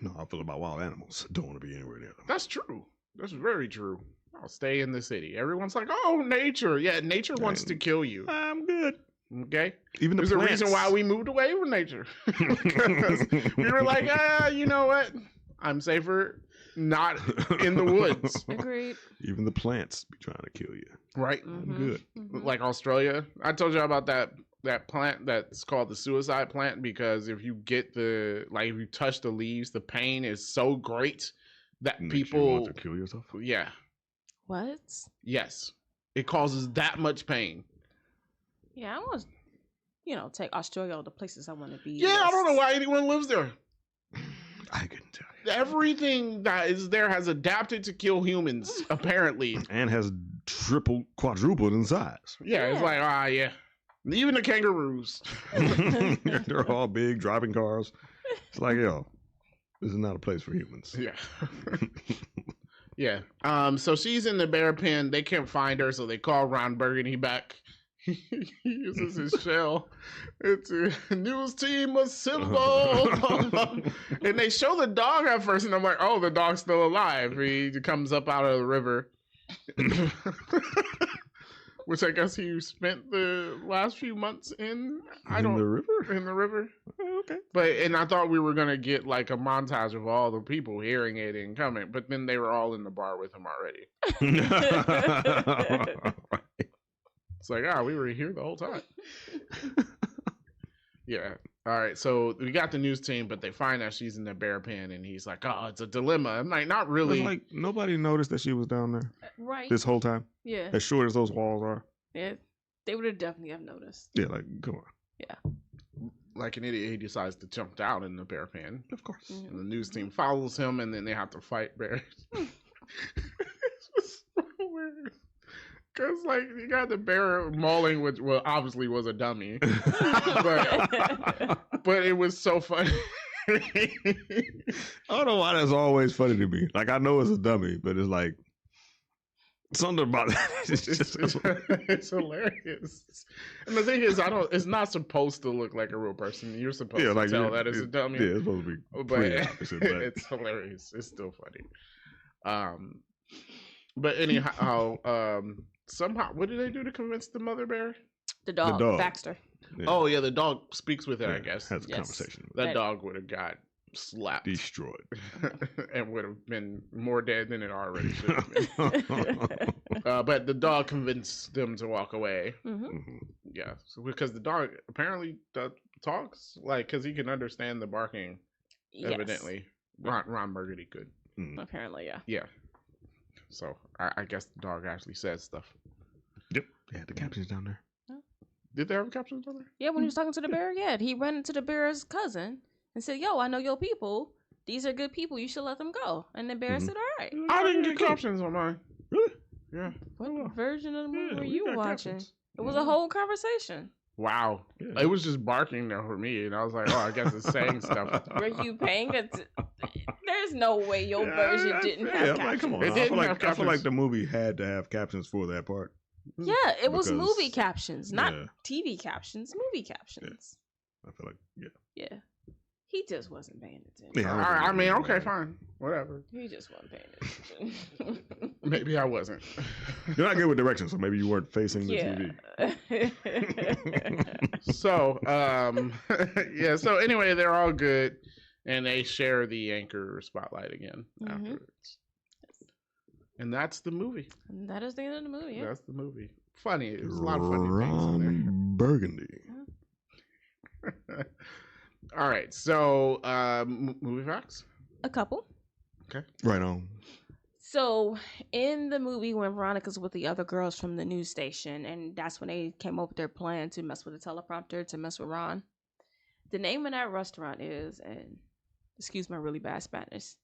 No, I feel about wild animals. Don't want to be anywhere near them. That's true. That's very true. I'll stay in the city. Everyone's like, oh, nature. Yeah, nature wants to kill you. I'm good. Okay? Even There's a reason why we moved away from nature. Because we were like, you know what? I'm safer not in the woods. Agreed. Even the plants be trying to kill you. Right? I'm good. Like Australia. I told you about that plant that's called the suicide plant, because if you get if you touch the leaves, the pain is so great that people you want to kill yourself. Yeah. What? Yes. It causes that much pain. Yeah, I want to, take Australia to places I want to be. Yeah, I don't know why anyone lives there. I couldn't tell you. Everything that is there has adapted to kill humans, apparently. And has quadrupled in size. Yeah, it's like, yeah. Even the kangaroos. They're all big, driving cars. It's like, this is not a place for humans. Yeah. Yeah. So she's in the bear pen. They can't find her, so they call Ron Burgundy back. He uses his shell. It's a news team assemble. And they show the dog at first, and I'm like, oh, the dog's still alive. He comes up out of the river. Which I guess he spent the last few months in. The river? In the river. Oh, okay. And I thought we were going to get like a montage of all the people hearing it and coming. But then they were all in the bar with him already. It's like, we were here the whole time. Yeah. All right. So we got the news team, but they find that she's in the bear pen, and he's like, oh, it's a dilemma. I'm like, not really. Like, nobody noticed that she was down there. Right. This whole time. Yeah. As short as those walls are. Yeah. They would have definitely have noticed. Yeah, like, come on. Yeah. Like an idiot, he decides to jump down in the bear pen. Of course. Mm-hmm. And the news team follows him, and then they have to fight bears. It's just so weird. Because, like, you got the bear mauling, which, obviously was a dummy. but it was so funny. I don't know why that's always funny to me. Like, I know it's a dummy, but it's like, Something about that. It's hilarious. And the thing is, it's not supposed to look like a real person. You're supposed to tell that it's a dummy. Yeah, it's supposed to be but it's hilarious. It's still funny. But anyhow, somehow, what did they do to convince the mother bear? The dog. Baxter. Yeah. Oh yeah, the dog speaks with it. I guess has a conversation. That dog would have got slapped, destroyed, and would have been more dead than it already should have been. But the dog convinced them to walk away. Yeah, because the dog apparently talks, like, because he can understand the barking. Yes. Evidently, Ron Burgundy could. Apparently, yeah. Yeah. So I guess the dog actually says stuff. Yep, they had the captions down there. Did they have captions on there? Yeah, when he was talking to the bear, he ran into the bear's cousin and said, "Yo, I know your people. These are good people. You should let them go." And the bear said, "All right." I didn't get captions on mine. Really? Yeah. What version of the movie were you watching? Captions. It was a whole conversation. Wow. Yeah. It was just barking there for me, and I was like, "Oh, I guess it's saying stuff." Were you paying attention? There's no way your version didn't have captions. Like, come on. I feel like the movie had to have captions for that part. Yeah, it was movie captions, not TV captions. Movie captions. Yeah. I feel like, yeah. He just wasn't paying attention. Yeah, I mean, okay, fine, whatever. He just wasn't paying attention. Maybe I wasn't. You're not good with directions, so maybe you weren't facing the TV. So, So anyway, they're all good, and they share the anchor spotlight again afterwards. And that's the movie. And that is the end of the movie. Yeah. That's the movie. Funny. There's a lot of funny things in there. Burgundy. All right. So, movie facts? A couple. Okay. Right on. So, in the movie, when Veronica's with the other girls from the news station, and that's when they came up with their plan to mess with the teleprompter, to mess with Ron. The name of that restaurant is, and excuse my really bad Spanish,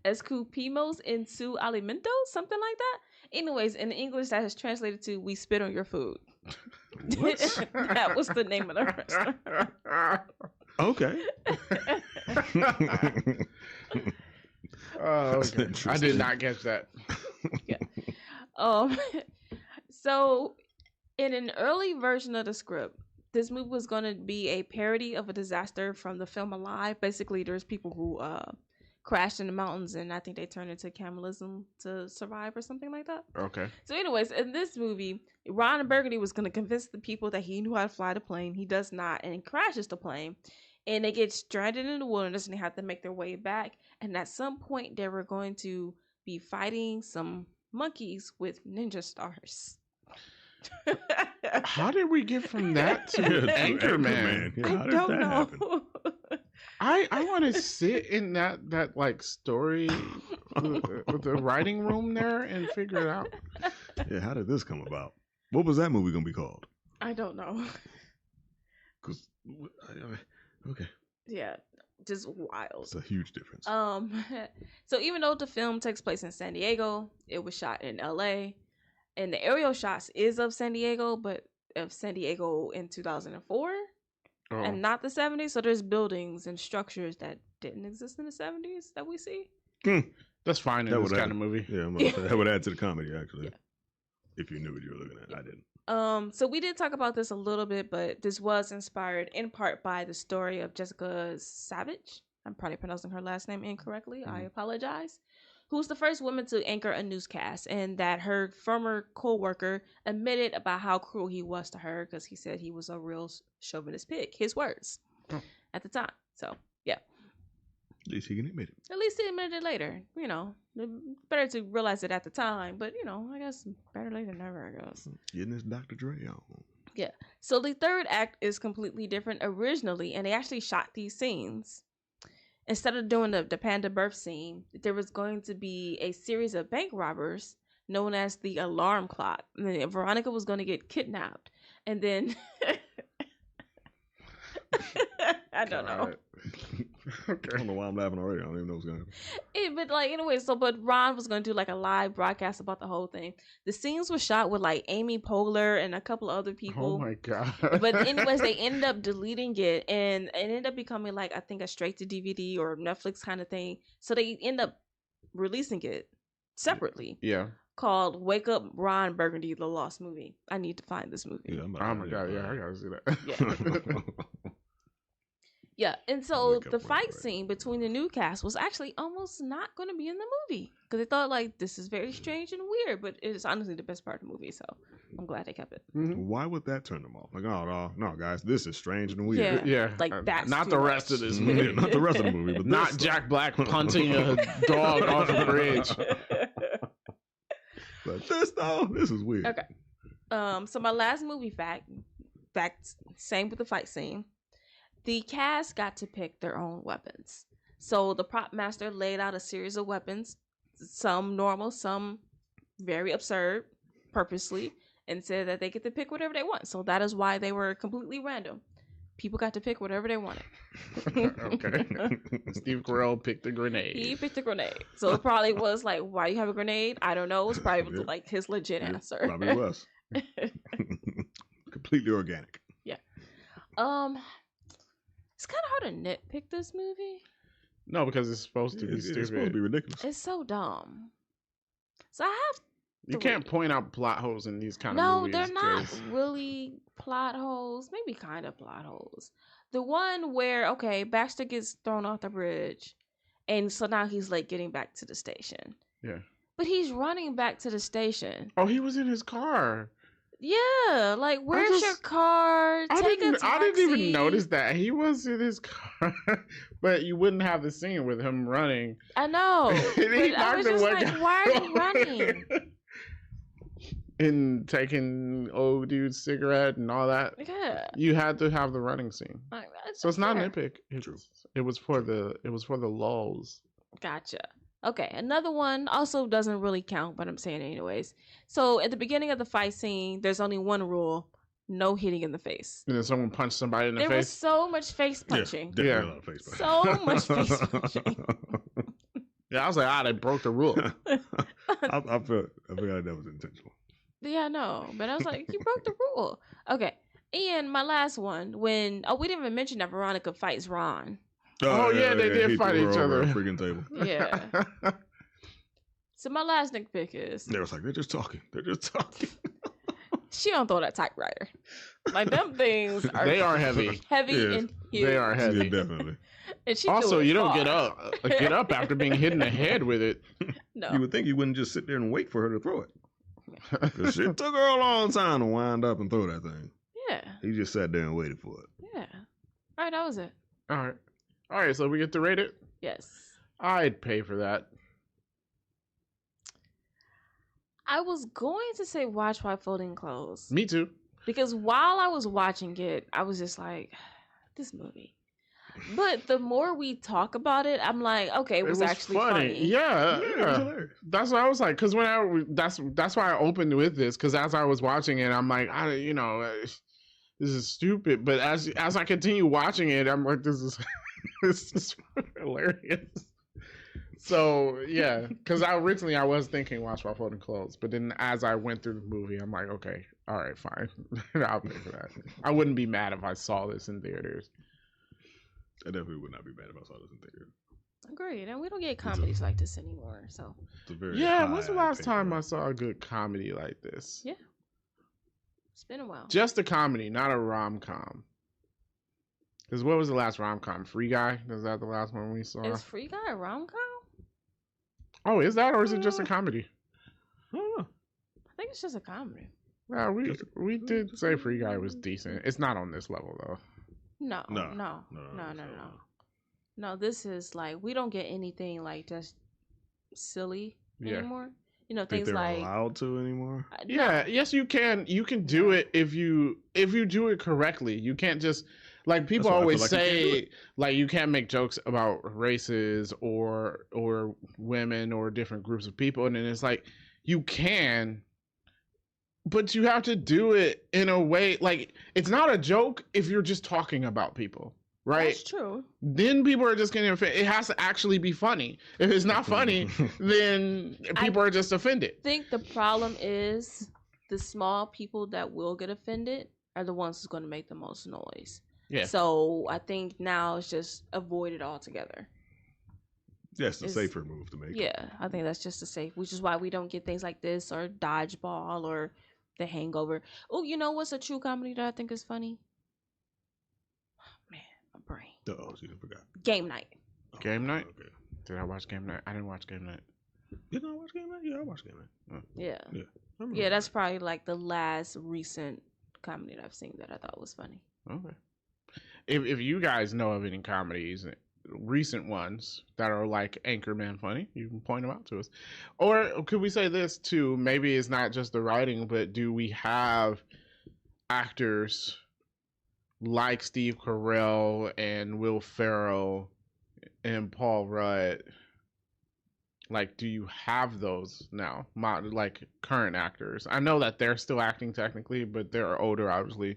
Escupimos en su alimento, something like that. Anyways, in English, that is translated to "We spit on your food." That was the name of the restaurant. Okay. Okay. I did not catch that. Yeah. So, in an early version of the script, this movie was going to be a parody of a disaster from the film Alive. Basically, there's people who crashed in the mountains, and I think they turned into cannibalism to survive or something like that. Okay. So anyways, in this movie, Ron Burgundy was going to convince the people that he knew how to fly the plane. He does not, and he crashes the plane. And they get stranded in the wilderness, and they have to make their way back. And at some point, they were going to be fighting some monkeys with ninja stars. How did we get from that to Anchorman? Yeah, I don't know. I want to sit in that like story with the writing room there and figure it out. Yeah, how did this come about? What was that movie gonna be called? I don't know. Okay. Yeah, just wild. It's a huge difference. So even though the film takes place in San Diego, it was shot in LA, and the aerial shots is of San Diego, but of San Diego in 2004. And not the 70s. So there's buildings and structures that didn't exist in the 70s that we see. That's fine in this kind of movie. Yeah, that would add to the comedy, actually. Yeah. If you knew what you were looking at. Yeah. I didn't. So we did talk about this a little bit, but this was inspired in part by the story of Jessica Savage. I'm probably pronouncing her last name incorrectly. I apologize. Who's the first woman to anchor a newscast, and that her former co-worker admitted about how cruel he was to her because he said he was a real chauvinist pig. His words at the time. So, yeah. At least he can admit it. At least he admitted it later. You know, better to realize it at the time, but, you know, I guess better late than never, I guess. Getting this Dr. Dre on. Yeah. So the third act is completely different originally, and they actually shot these scenes. Instead of doing the panda birth scene, there was going to be a series of bank robbers known as the alarm clock. And then Veronica was going to get kidnapped. And then I don't know. Okay. I don't know why I'm laughing already. I don't even know what's going to happen. But like, anyway, but Ron was going to do like a live broadcast about the whole thing. The scenes were shot with like Amy Poehler and a couple of other people. Oh my God. But anyways, they ended up deleting it, and it ended up becoming like, I think, a straight to DVD or Netflix kind of thing. So they end up releasing it separately. Yeah. Called Wake Up Ron Burgundy, The Lost Movie. I need to find this movie. Yeah, Oh my god, yeah, I gotta see that. Yeah. Yeah, and so Wake Up the Ron fight Burgundy. scene between the new cast was actually almost not going to be in the movie because they thought like this is very strange and weird, but it's honestly the best part of the movie. So I'm glad they kept it. Mhm. Why would that turn them off? Like, no, guys, this is strange and weird. Yeah. Yeah, Like, that's not too the much. rest of this Yeah, movie. not the rest of the movie, but Not this Jack Black punting a dog off a bridge. But this though, this is weird. Okay. So my last movie fact, same with the fight scene. The cast got to pick their own weapons. So the prop master laid out a series of weapons, some normal, some very absurd, purposely, and said that they get to pick whatever they want. So that is why they were completely random. People got to pick whatever they wanted. Okay. Steve Carell picked a grenade. He picked a grenade. So it probably was like, why you have a grenade? I don't know. It's probably Yeah. like his legit answer. Probably was. Completely organic. It's kind of hard to nitpick this movie. No, because it's supposed to be It's stupid. supposed to be ridiculous. It's so dumb. So I have You can't point out plot holes in these kind of no, movies. they're not 'cause- really plot holes. Maybe kind of plot holes. The one where Baxter gets thrown off the bridge, and so now he's late getting back to the station. Yeah. But he's running back to the station. Oh, he was in his car. Yeah, like where's your car? I Take a didn't even taxi. notice that he was in his car, but you wouldn't have the scene with him running. I know. And he But I was knocked just one like, guy why are you over. running? And taking old dude's cigarette and all that. Yeah. You had to have the running scene. Like, that's So it's not fair. a nitpick. It was for the lulls. Gotcha. Okay, another one also doesn't really count, but I'm saying it anyways. So at the beginning of the fight scene, there's only one rule: no hitting in the face. And then someone punched somebody in the There was face. so much face punching. Yeah, Yeah. definitely a lot of face punching. So much face punching. Yeah, I was like, they broke the rule. I feel like that was intentional. Yeah, no, but I was like, you broke the rule. Okay, and my last one, when we didn't even mention that Veronica fights Ron. Oh, yeah, they did he fight threw her each over other. a freaking table. Yeah. So my last nitpick is They was like, they're just talking. she don't throw that typewriter. Like them things are They are heavy. heavy Yes, and huge. They are heavy. Yeah, definitely. And she Also, do it you don't fast. get up after being hit in the head with it. No. You would think you wouldn't just sit there and wait for her to throw it. 'Cause it took her a long time to wind up and throw that thing. Yeah. He just sat there and waited for it. Yeah. All right, that was it. All right. So we get to rate it. Yes. I'd pay for that. I was going to say watch while folding clothes. Me too. Because while I was watching it, I was just like, this movie. But the more we talk about it, I'm like, okay, it was actually funny. Yeah, it was yeah. hilarious. That's what I was like. Because that's why I opened with this. Because as I was watching it, I'm like, this is stupid. But as I continue watching it, I'm like, this is hilarious. So yeah, because originally I was thinking watch while folding clothes, but then as I went through the movie, I'm like, okay, all right, fine, I'll pay for that. I wouldn't be mad if I saw this in theaters. I definitely would not be mad if I saw this in theater. Agreed. And we don't get comedies like this anymore. So It's a very Yeah, when's the high last pay time for I it. saw a good comedy like this? Yeah. It's been a while. Just a comedy, not a rom-com. Because what was the last rom-com? Free Guy? Was that the last one we saw? Is Free Guy a rom-com? Oh, is that, or is it just a comedy? I don't know. I think it's just a comedy. Yeah, we did say Free Guy was decent. It's not on this level though. No. No. No, this is like, we don't get anything like just silly Yeah. anymore. You know, Think things they're like allowed to anymore? no. Yeah, yes, you can. You can do it if you do it correctly. You can't just like people That's why I always feel like you can't do say it. like you can't make jokes about races or women or different groups of people, and then it's like you can, but you have to do it in a way like it's not a joke if you're just talking about people, right? That's true. Then people are just getting offended. It has to actually be funny. If it's not funny, then people are just offended. I think the problem is the small people that will get offended are the ones who's going to make the most noise. Yeah. So I think now it's just avoid it altogether. That's the safer move to make. Yeah, I think that's just the safe, which is why we don't get things like this or Dodgeball or The Hangover. Oh, you know what's a true comedy that I think is funny? Man, my brain. Oh, you forgot. Game Night. Game Night? Okay. Did I watch Game Night? I didn't watch Game Night. Did I watch Game Night? Yeah, I watched Game Night. Yeah. Yeah, That's probably like the last recent comedy that I've seen that I thought was funny. Okay. If you guys know of any comedies, recent ones that are like Anchorman funny, you can point them out to us. Or could we say this too? Maybe it's not just the writing, but do we have actors like Steve Carell and Will Ferrell and Paul Rudd? Like, do you have those now? Like current actors? I know that they're still acting technically, but they're older, obviously.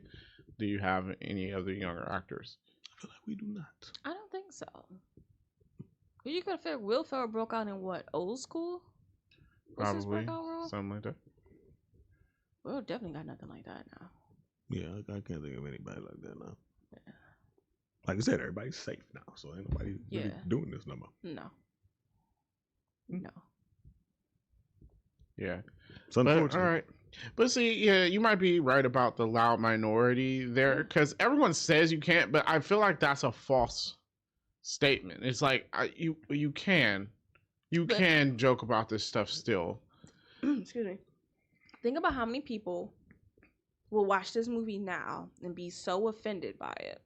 Do you have any of the younger actors? I feel like we do not. I don't think so. You could figure Will Ferrell broke out in what, old school? What's his Probably breakout role? something like that. Will definitely got nothing like that now. Yeah, I can't think of anybody like that now. Yeah. Like I said, everybody's safe now, so ain't nobody really doing this no more. No. No. Yeah. It's unfortunate. All right. But see, yeah, you might be right about the loud minority there, because everyone says you can't, but I feel like that's a false statement. It's like you can joke about this stuff still. Excuse me. Think about how many people will watch this movie now and be so offended by it.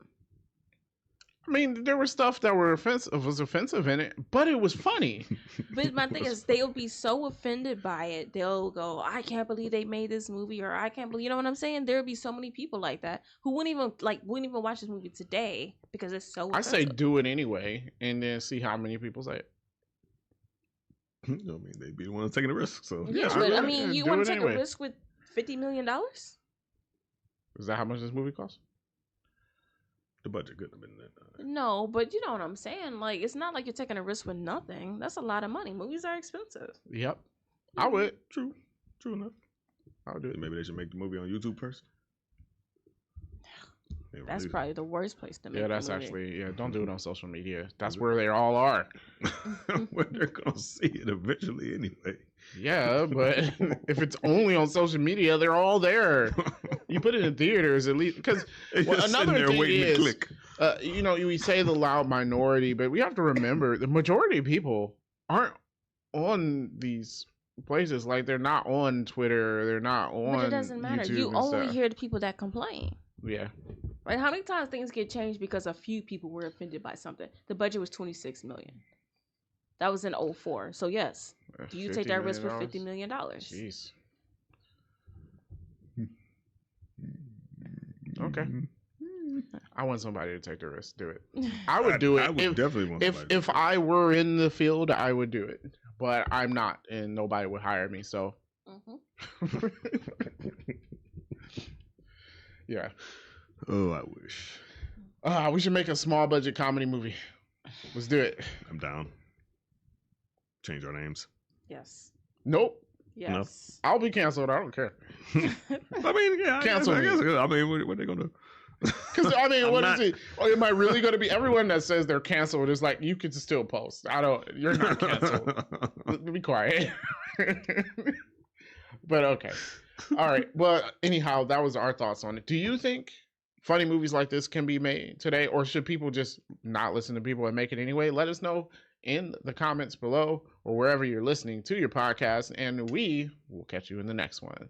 I mean, there was stuff that was offensive in it, but it was funny. But my thing is, they'll be so offended by it, they'll go, "I can't believe they made this movie," or "I can't believe," you know what I'm saying? There'll be so many people like that who wouldn't even watch this movie today because it's so offensive. I say do it anyway, and then see how many people say it. I mean, they'd be the ones taking the risk. So yeah, but I mean, you want to take a risk with $50 million? Is that how much this movie cost? The budget couldn't have been that. No, but you know what I'm saying. Like, it's not like you're taking a risk with nothing. That's a lot of money. Movies are expensive. Yep, I would. True enough. I would do it. Maybe they should make the movie on YouTube first. That's probably the worst place to make. Yeah, that's actually don't do it on social media. That's where they all are. Where they're gonna see it eventually anyway. Yeah, but if it's only on social media, they're all there. You put it in theaters at least, because another thing is, we say the loud minority, but we have to remember the majority of people aren't on these places. Like, they're not on Twitter, they're not on. But it doesn't matter. YouTube you only hear the people that complain. Yeah. Right? How many times things get changed because a few people were offended by something? The budget was $26 million. That was in 2004. So yes, do you take that risk for $50 million? Jeez. Okay. I want somebody to take the risk. Do it. I would do it. I would definitely want somebody. If I were in the field, I would do it. But I'm not, and nobody would hire me. So. Mm-hmm. Yeah. Oh, I wish. We should make a small budget comedy movie. Let's do it. I'm down. Change our names. Yes. Nope. Yes. No. I'll be canceled. I don't care. I mean, yeah. Cancel me. I mean, what are they gonna do? Because I mean, what is it? Oh, am I really going to be? Everyone that says they're canceled is like, you could still post. You're not canceled. Be quiet. But okay. All right. Well, anyhow, that was our thoughts on it. Do you think funny movies like this can be made today, or should people just not listen to people and make it anyway? Let us know in the comments below or wherever you're listening to your podcast, and we will catch you in the next one.